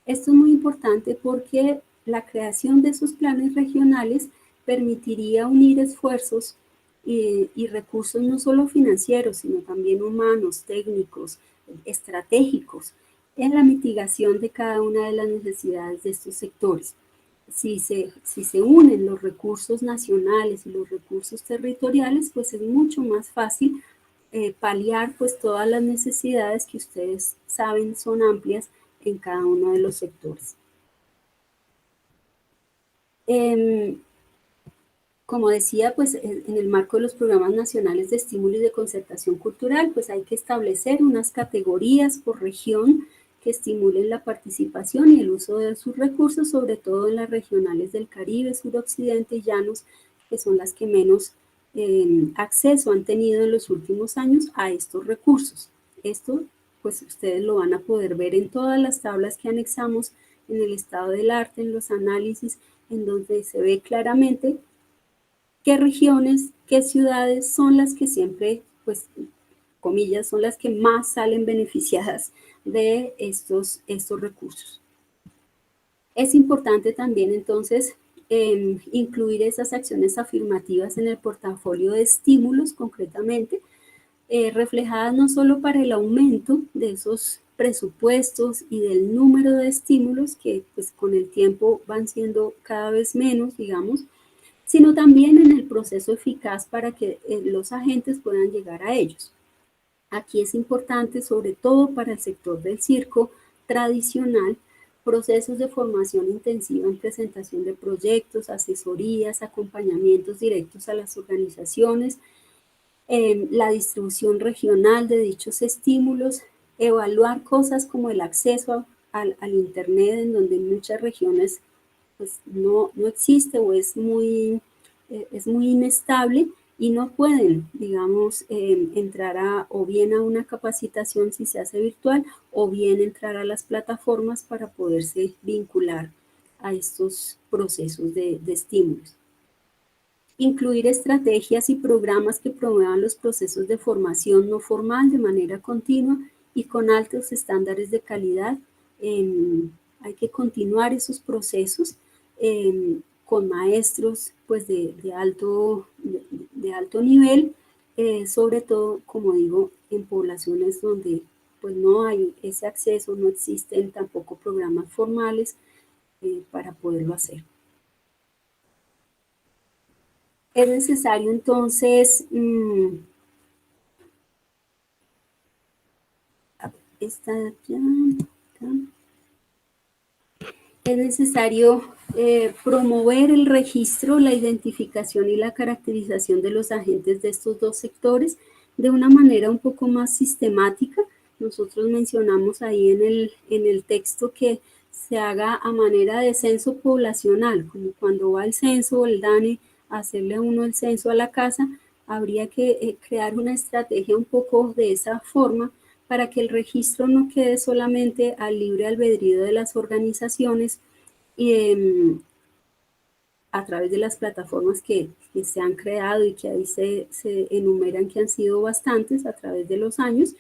[SPEAKER 4] Esto es muy importante porque la creación de esos planes regionales permitiría unir esfuerzos y recursos no solo financieros, sino también humanos, técnicos, estratégicos, en la mitigación de cada una de las necesidades de estos sectores. Si se unen los recursos nacionales y los recursos territoriales, pues es mucho más fácil paliar pues todas las necesidades que ustedes saben son amplias en cada uno de los sectores. Como decía, pues en el marco de los programas nacionales de estímulo y de concertación cultural, pues hay que establecer unas categorías por región que estimulen la participación y el uso de sus recursos, sobre todo en las regionales del Caribe, suroccidente y llanos, que son las que menos acceso han tenido en los últimos años a estos recursos. Esto, pues ustedes lo van a poder ver en todas las tablas que anexamos en el estado del arte, en los análisis, en donde se ve claramente qué regiones, qué ciudades son las que siempre, pues, comillas, son las que más salen beneficiadas de estos recursos. Es importante también, entonces, incluir esas acciones afirmativas en el portafolio de estímulos, concretamente, reflejadas no solo para el aumento de esos presupuestos y del número de estímulos que, pues, con el tiempo van siendo cada vez menos, digamos, sino también en el proceso eficaz para que los agentes puedan llegar a ellos. Aquí es importante, sobre todo para el sector del circo tradicional, procesos de formación intensiva en presentación de proyectos, asesorías, acompañamientos directos a las organizaciones, la distribución regional de dichos estímulos, evaluar cosas como el acceso al Internet, en donde en muchas regiones pues no existe o es muy inestable y no pueden, digamos, entrar o bien a una capacitación si se hace virtual o bien entrar a las plataformas para poderse vincular a estos procesos de estímulos. Incluir estrategias y programas que promuevan los procesos de formación no formal de manera continua y con altos estándares de calidad. Hay que continuar esos procesos con maestros pues de alto nivel, sobre todo, como digo, en poblaciones donde pues no hay ese acceso, no existen tampoco programas formales para poderlo hacer. Es necesario entonces, es necesario promover el registro, la identificación y la caracterización de los agentes de estos dos sectores de una manera un poco más sistemática. Nosotros mencionamos ahí en el texto que se haga a manera de censo poblacional, como cuando va el censo o el DANE a hacerle a uno el censo a la casa, habría que crear una estrategia un poco de esa forma para que el registro no quede solamente al libre albedrío de las organizaciones y a través de las plataformas que se han creado y que ahí se enumeran que han sido bastantes a través de los años,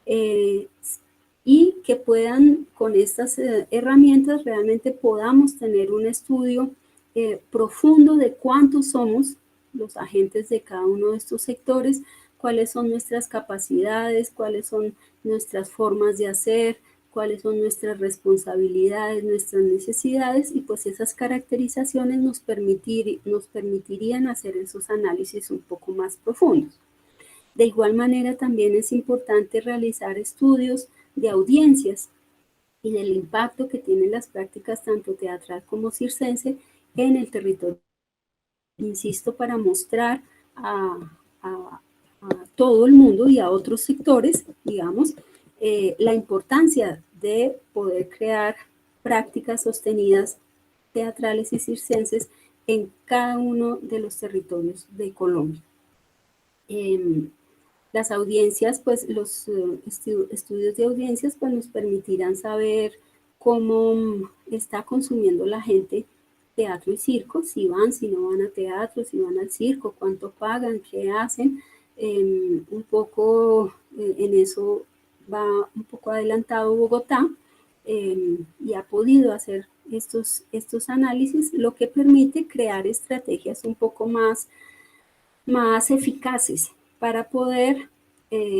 [SPEAKER 4] y que puedan, con estas herramientas, realmente podamos tener un estudio profundo de cuántos somos los agentes de cada uno de estos sectores, cuáles son nuestras capacidades, cuáles son nuestras formas de hacer, cuáles son nuestras responsabilidades, nuestras necesidades, y pues esas caracterizaciones nos permitirían hacer esos análisis un poco más profundos. De igual manera, también es importante realizar estudios de audiencias y del impacto que tienen las prácticas tanto teatral como circense en el territorio. Insisto, para mostrar a todo el mundo y a otros sectores, digamos, la importancia de poder crear prácticas sostenidas teatrales y circenses en cada uno de los territorios de Colombia. Las audiencias, pues los estudios de audiencias, pues nos permitirán saber cómo está consumiendo la gente teatro y circo, si van, si no van a teatro, si van al circo, cuánto pagan, qué hacen. Un poco en eso va un poco adelantado Bogotá y ha podido hacer estos análisis, lo que permite crear estrategias un poco más eficaces para poder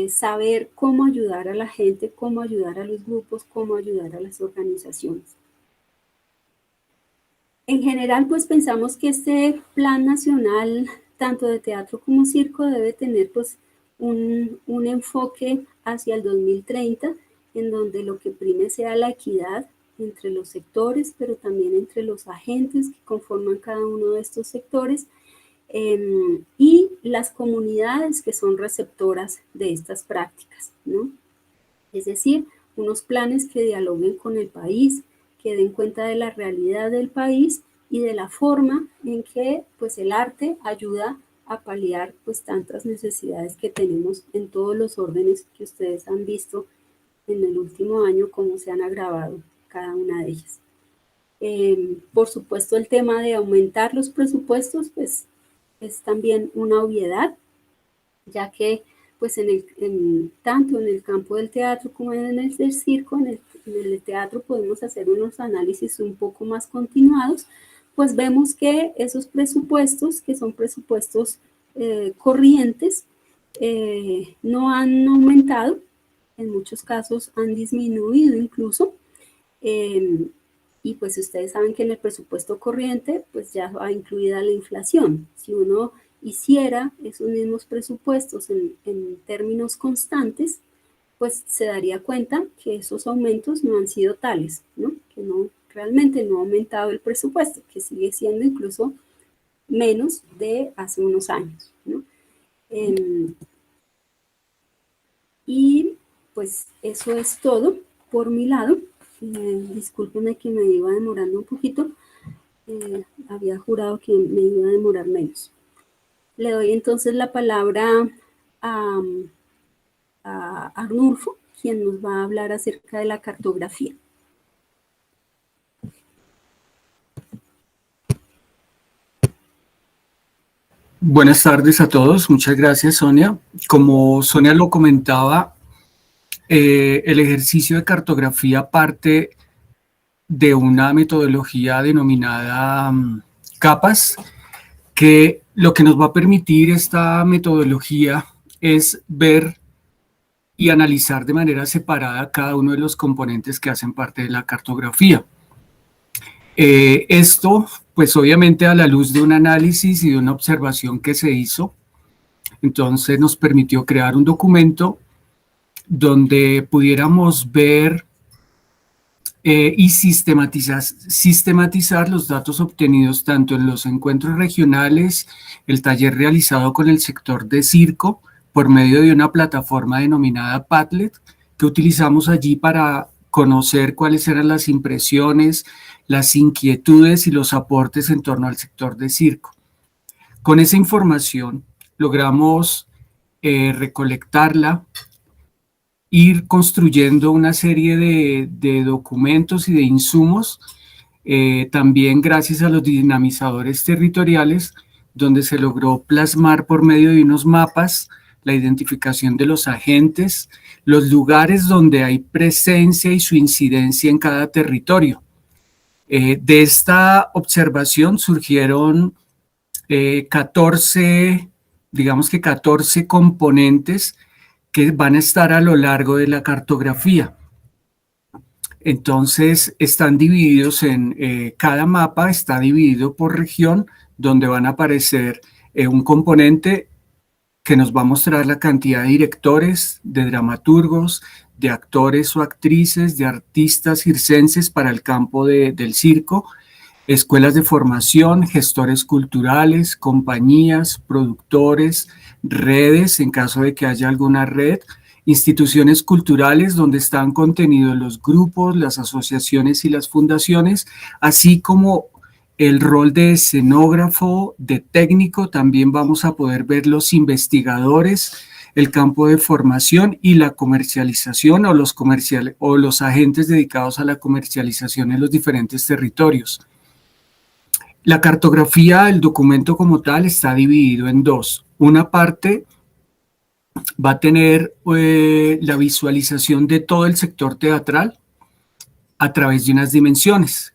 [SPEAKER 4] saber cómo ayudar a la gente, cómo ayudar a los grupos, cómo ayudar a las organizaciones. En general, pues pensamos que este plan nacional, tanto de teatro como circo, debe tener pues un enfoque hacia el 2030, en donde lo que prime sea la equidad entre los sectores, pero también entre los agentes que conforman cada uno de estos sectores, y las comunidades que son receptoras de estas prácticas, ¿no? Es decir, unos planes que dialoguen con el país, que den cuenta de la realidad del país y de la forma en que pues, el arte ayuda a paliar pues, tantas necesidades que tenemos en todos los órdenes que ustedes han visto en el último año, cómo se han agravado cada una de ellas. Por supuesto, el tema de aumentar los presupuestos, pues es también una obviedad, ya que pues tanto en el campo del teatro como en el del circo, en el teatro podemos hacer unos análisis un poco más continuados, pues vemos que esos presupuestos, que son presupuestos corrientes, no han aumentado, en muchos casos han disminuido incluso, y pues ustedes saben que en el presupuesto corriente pues ya va incluida la inflación. Si uno hiciera esos mismos presupuestos en términos constantes, pues se daría cuenta que esos aumentos no han sido tales, ¿no? Que realmente no ha aumentado el presupuesto, que sigue siendo incluso menos de hace unos años, ¿no? Y pues eso es todo por mi lado. Discúlpenme que me iba demorando un poquito, había jurado que me iba a demorar menos. Le doy entonces la palabra a Arnulfo, quien nos va a hablar acerca de la cartografía.
[SPEAKER 5] Buenas tardes a todos, muchas gracias Sonia. Como Sonia lo comentaba, el ejercicio de cartografía parte de una metodología denominada capas, que lo que nos va a permitir esta metodología es ver y analizar de manera separada cada uno de los componentes que hacen parte de la cartografía. Esto, pues obviamente a la luz de un análisis y de una observación que se hizo, entonces nos permitió crear un documento donde pudiéramos ver y sistematizar los datos obtenidos tanto en los encuentros regionales, el taller realizado con el sector de circo por medio de una plataforma denominada Padlet, que utilizamos allí para conocer cuáles eran las impresiones, las inquietudes y los aportes en torno al sector de circo. Con esa información logramos recolectarla, ir construyendo una serie de documentos y de insumos, también gracias a los dinamizadores territoriales, donde se logró plasmar por medio de unos mapas la identificación de los agentes, los lugares donde hay presencia y su incidencia en cada territorio. De esta observación surgieron 14 componentes que van a estar a lo largo de la cartografía. Entonces están divididos cada mapa está dividido por región, donde van a aparecer un componente que nos va a mostrar la cantidad de directores, de dramaturgos, de actores o actrices, de artistas circenses para el campo del circo, escuelas de formación, gestores culturales, compañías, productores, redes, en caso de que haya alguna red, instituciones culturales donde están contenidos los grupos, las asociaciones y las fundaciones, así como el rol de escenógrafo, de técnico. También vamos a poder ver los investigadores, el campo de formación y la comercialización o los agentes dedicados a la comercialización en los diferentes territorios. La cartografía, el documento como tal, está dividido en dos. Una parte va a tener la visualización de todo el sector teatral a través de unas dimensiones.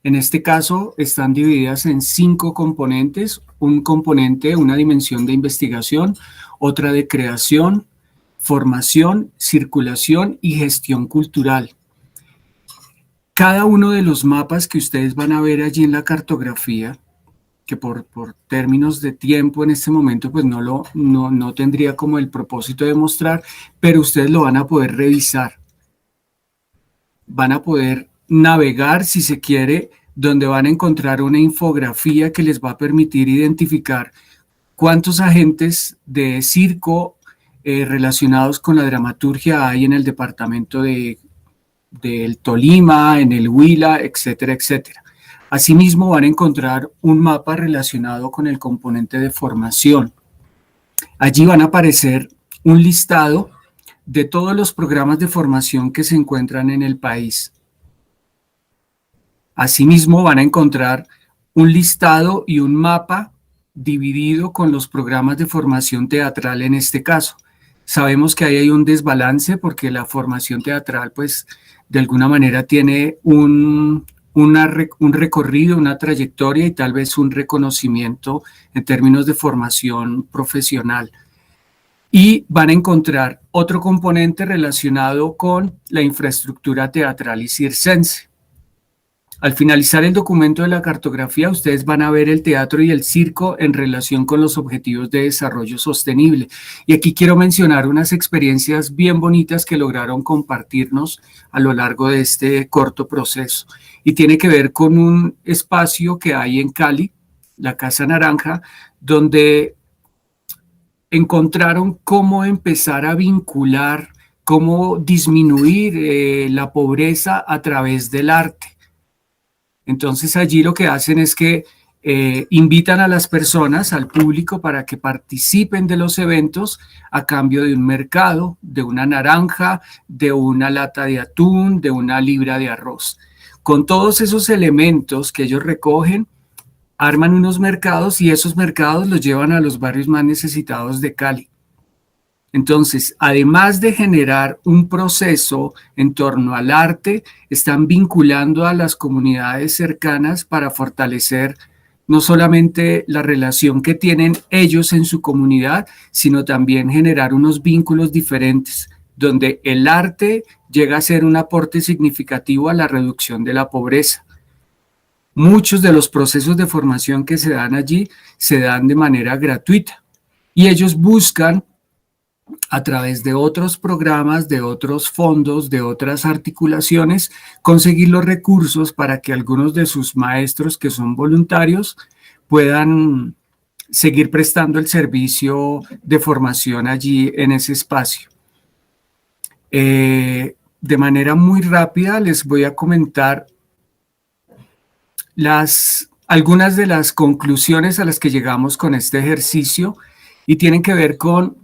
[SPEAKER 5] En este caso están divididas en 5 componentes, un componente, una dimensión de investigación, otra de creación, formación, circulación y gestión cultural. Cada uno de los mapas que ustedes van a ver allí en la cartografía, que por términos de tiempo en este momento pues no tendría como el propósito de mostrar, pero ustedes lo van a poder revisar. Van a poder navegar, si se quiere, donde van a encontrar una infografía que les va a permitir identificar cuántos agentes de circo relacionados con la dramaturgia hay en el departamento del Tolima, en el Huila, etcétera, etcétera. Asimismo, van a encontrar un mapa relacionado con el componente de formación. Allí van a aparecer un listado de todos los programas de formación que se encuentran en el país. Asimismo, van a encontrar un listado y un mapa dividido con los programas de formación teatral en este caso. Sabemos que ahí hay un desbalance porque la formación teatral, pues, de alguna manera tiene un recorrido, una trayectoria y tal vez un reconocimiento en términos de formación profesional. Y van a encontrar otro componente relacionado con la infraestructura teatral y circense. Al finalizar el documento de la cartografía, ustedes van a ver el teatro y el circo en relación con los objetivos de desarrollo sostenible. Y aquí quiero mencionar unas experiencias bien bonitas que lograron compartirnos a lo largo de este corto proceso. Y tiene que ver con un espacio que hay en Cali, la Casa Naranja, donde encontraron cómo empezar a vincular, cómo disminuir la pobreza a través del arte. Entonces allí lo que hacen es que invitan a las personas, al público, para que participen de los eventos a cambio de un mercado, de una naranja, de una lata de atún, de una libra de arroz. Con todos esos elementos que ellos recogen, arman unos mercados y esos mercados los llevan a los barrios más necesitados de Cali. Entonces, además de generar un proceso en torno al arte, están vinculando a las comunidades cercanas para fortalecer no solamente la relación que tienen ellos en su comunidad, sino también generar unos vínculos diferentes, donde el arte llega a ser un aporte significativo a la reducción de la pobreza. Muchos de los procesos de formación que se dan allí se dan de manera gratuita y ellos buscan a través de otros programas, de otros fondos, de otras articulaciones, conseguir los recursos para que algunos de sus maestros que son voluntarios puedan seguir prestando el servicio de formación allí en ese espacio. De manera muy rápida les voy a comentar algunas de las conclusiones a las que llegamos con este ejercicio y tienen que ver con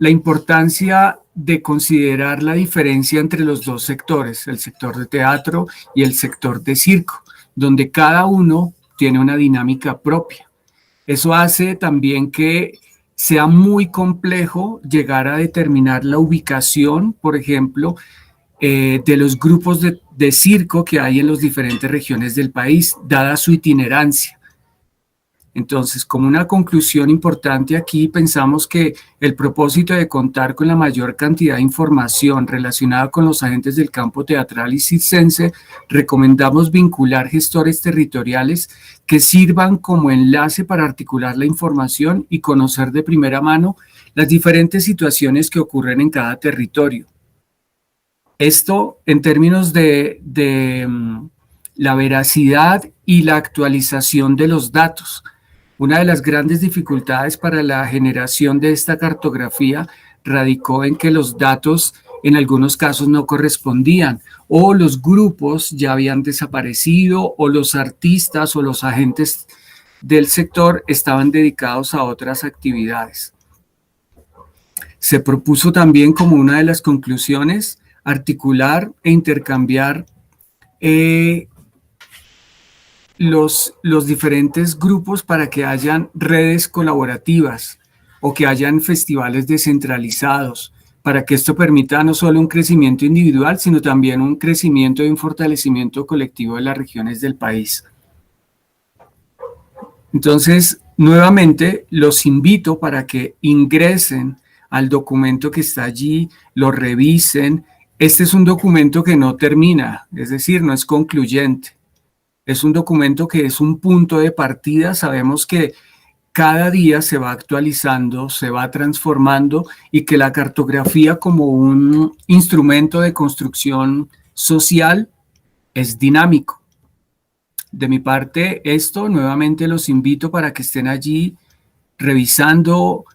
[SPEAKER 5] la importancia de considerar la diferencia entre los dos sectores, el sector de teatro y el sector de circo, donde cada uno tiene una dinámica propia. Eso hace también que sea muy complejo llegar a determinar la ubicación, por ejemplo, de los grupos de circo que hay en las diferentes regiones del país, dada su itinerancia. Entonces, como una conclusión importante aquí, pensamos que el propósito de contar con la mayor cantidad de información relacionada con los agentes del campo teatral y circense, recomendamos vincular gestores territoriales que sirvan como enlace para articular la información y conocer de primera mano las diferentes situaciones que ocurren en cada territorio. Esto en términos de la veracidad y la actualización de los datos. Una de las grandes dificultades para la generación de esta cartografía radicó en que los datos en algunos casos no correspondían, o los grupos ya habían desaparecido, o los artistas o los agentes del sector estaban dedicados a otras actividades. Se propuso también como una de las conclusiones articular e intercambiar los diferentes grupos para que hayan redes colaborativas o que hayan festivales descentralizados, para que esto permita no solo un crecimiento individual, sino también un crecimiento y un fortalecimiento colectivo de las regiones del país. Entonces, nuevamente, los invito para que ingresen al documento que está allí, lo revisen. Este es un documento que no termina, es decir, no es concluyente. Es un documento que es un punto de partida. Sabemos que cada día se va actualizando, se va transformando y que la cartografía como un instrumento de construcción social es dinámico. De mi parte, esto nuevamente los invito para que estén allí revisando,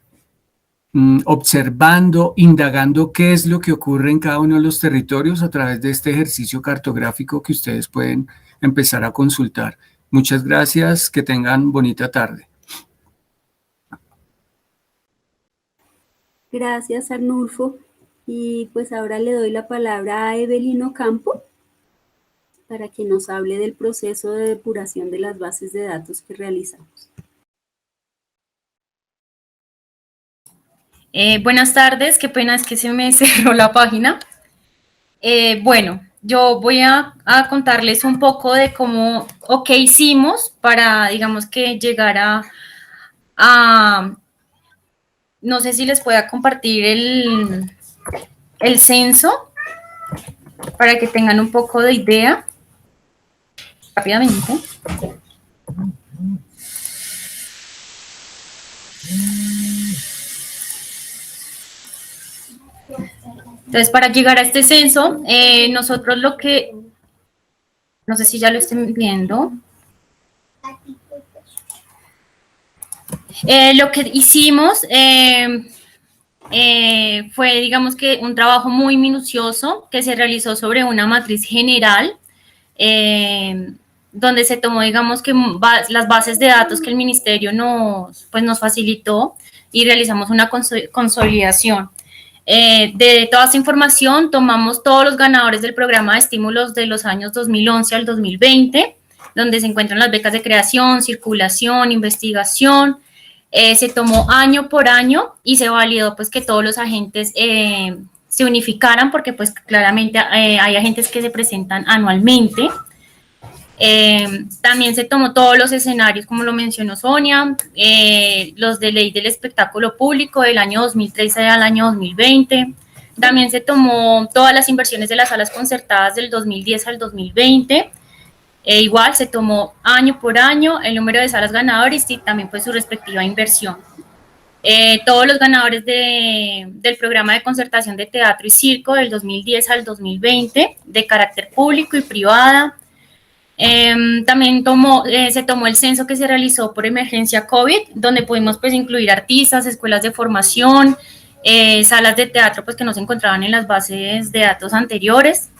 [SPEAKER 5] observando, indagando qué es lo que ocurre en cada uno de los territorios a través de este ejercicio cartográfico que ustedes pueden empezar a consultar. Muchas gracias, que tengan bonita tarde.
[SPEAKER 4] Gracias, Arnulfo. Y pues ahora le doy la palabra a Evelyn Ocampo para que nos hable del proceso de depuración de las bases de datos que realizamos.
[SPEAKER 6] Buenas tardes, qué pena es que se me cerró la página. Bueno, yo voy a contarles un poco de cómo o qué hicimos para, digamos, que llegar a no sé si les pueda compartir el censo para que tengan un poco de idea rápidamente. Entonces, para llegar a este censo, nosotros lo que, no sé si ya lo estén viendo, lo que hicimos fue, digamos que un trabajo muy minucioso que se realizó sobre una matriz general, donde se tomó, digamos que las bases de datos que el ministerio nos facilitó y realizamos una consolidación. De toda esta información tomamos todos los ganadores del programa de estímulos de los años 2011 al 2020, donde se encuentran las becas de creación, circulación, investigación. Se tomó año por año y se validó pues que todos los agentes se unificaran, porque pues claramente hay agentes que se presentan anualmente. También se tomó todos los escenarios, como lo mencionó Sonia, los de ley del espectáculo público del año 2013 al año 2020. También se tomó todas las inversiones de las salas concertadas del 2010 al 2020. Igual se tomó año por año el número de salas ganadores y también pues su respectiva inversión. Todos los ganadores del programa de concertación de teatro y circo del 2010 al 2020, de carácter público y privada. También se tomó el censo que se realizó por emergencia COVID, donde pudimos pues incluir artistas, escuelas de formación, salas de teatro pues que no se encontraban en las bases de datos anteriores.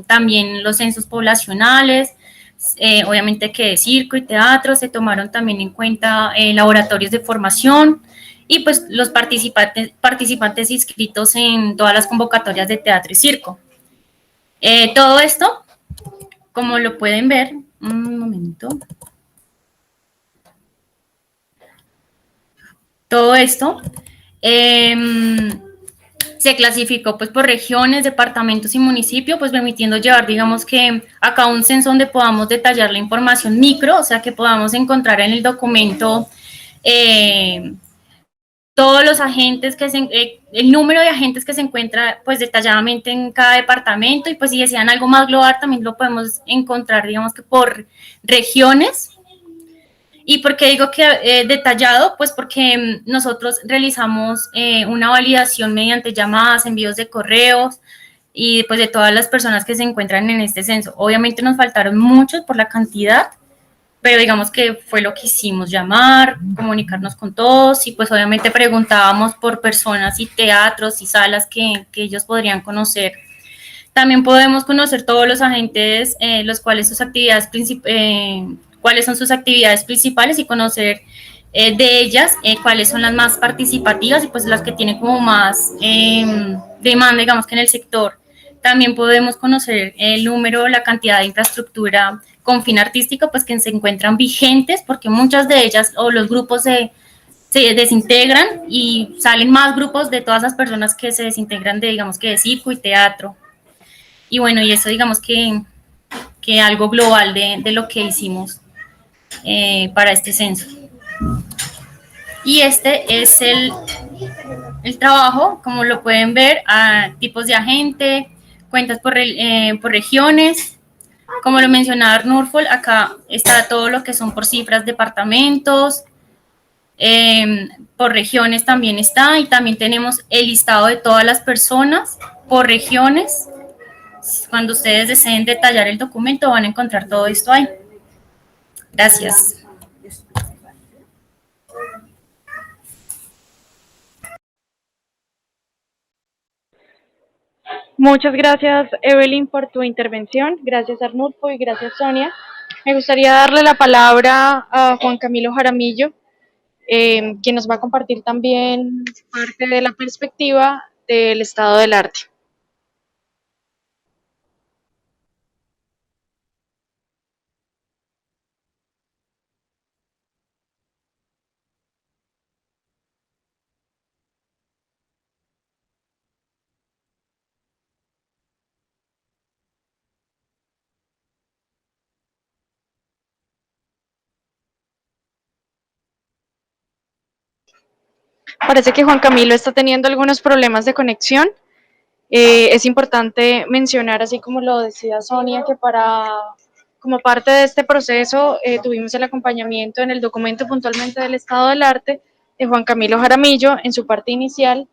[SPEAKER 6] También los censos poblacionales, obviamente que de circo y teatro, se tomaron también en cuenta laboratorios de formación y pues los participantes inscritos en todas las convocatorias de teatro y circo. Todo esto, como lo pueden ver, un momento. Todo esto se clasificó pues por regiones, departamentos y municipios, pues permitiendo llevar, digamos que acá un censo donde podamos detallar la información micro, o sea que podamos encontrar en el documento todos los agentes el número de agentes que se encuentra pues detalladamente en cada departamento, y pues si desean algo más global también lo podemos encontrar, digamos que por regiones. ¿Y por qué digo que detallado? Pues porque nosotros realizamos una validación mediante llamadas, envíos de correos y pues de todas las personas que se encuentran en este censo. Obviamente nos faltaron muchos por la cantidad, pero digamos que fue lo que hicimos, llamar, comunicarnos con todos y pues obviamente preguntábamos por personas y teatros y salas que ellos podrían conocer. También podemos conocer todos los agentes, los cuales sus actividades cuáles son sus actividades principales y conocer de ellas, cuáles son las más participativas y pues las que tienen como más demanda, digamos que en el sector. También podemos conocer el número, la cantidad de infraestructura con fin artístico, pues que se encuentran vigentes, porque muchas de ellas o los grupos se desintegran y salen más grupos de todas las personas que se desintegran de, digamos que de circo y teatro. Y bueno, y eso digamos que algo global de lo que hicimos para este censo. Y este es el trabajo, como lo pueden ver, a tipos de agente, cuentas por regiones. Como lo mencionaba Arnulfo, acá está todo lo que son por cifras, departamentos, por regiones también está, y también tenemos el listado de todas las personas por regiones. Cuando ustedes deseen detallar el documento van a encontrar todo esto ahí. Gracias.
[SPEAKER 1] Muchas gracias, Evelyn, por tu intervención. Gracias, Arnulfo, y gracias, Sonia. Me gustaría darle la palabra a Juan Camilo Jaramillo, quien nos va a compartir también parte de la perspectiva del estado del arte. Parece que Juan Camilo está teniendo algunos problemas de conexión. Es importante mencionar, así como lo decía Sonia, que como parte de este proceso tuvimos el acompañamiento en el documento puntualmente del estado del arte de Juan Camilo Jaramillo en su parte inicial.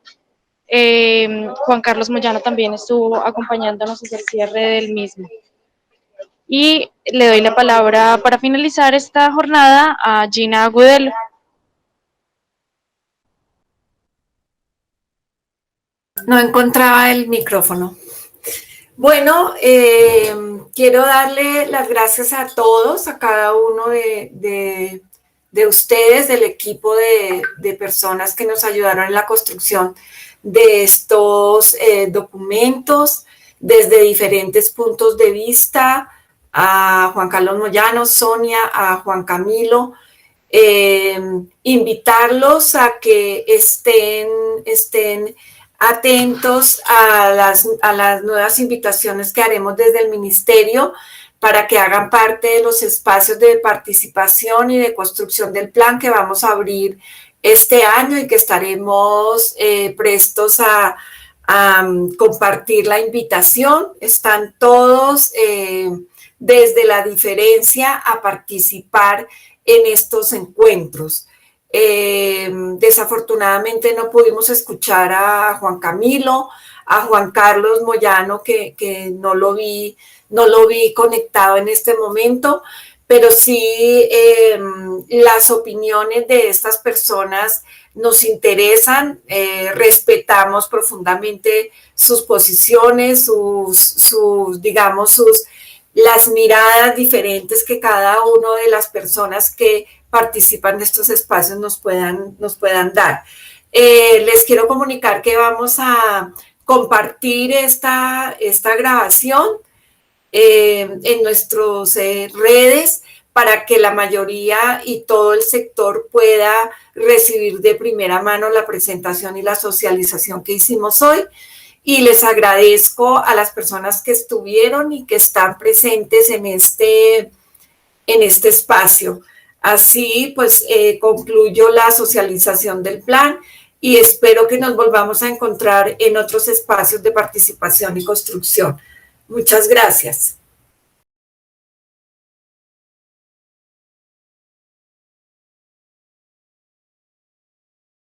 [SPEAKER 1] Juan Carlos Moyano también estuvo acompañándonos en el cierre del mismo. Y le doy la palabra para finalizar esta jornada a Gina Agudelo.
[SPEAKER 3] No encontraba el micrófono. Bueno, quiero darle las gracias a todos, a cada uno de ustedes, del equipo de personas que nos ayudaron en la construcción de estos documentos desde diferentes puntos de vista, a Juan Carlos Moyano, Sonia, a Juan Camilo, invitarlos a que estén atentos a las nuevas invitaciones que haremos desde el Ministerio para que hagan parte de los espacios de participación y de construcción del plan que vamos a abrir este año y que estaremos prestos a compartir la invitación. Están todos desde la diferencia a participar en estos encuentros. Desafortunadamente no pudimos escuchar a Juan Camilo, a Juan Carlos Moyano, que no lo vi conectado en este momento, pero sí las opiniones de estas personas nos interesan, respetamos profundamente sus posiciones, las miradas diferentes que cada una de las personas que participan de estos espacios nos puedan dar. Les quiero comunicar que vamos a compartir esta grabación en nuestras redes para que la mayoría y todo el sector pueda recibir de primera mano la presentación y la socialización que hicimos hoy. Y les agradezco a las personas que estuvieron y que están presentes en este espacio. Así, pues, concluyo la socialización del plan y espero que nos volvamos a encontrar en otros espacios de participación y construcción. Muchas gracias.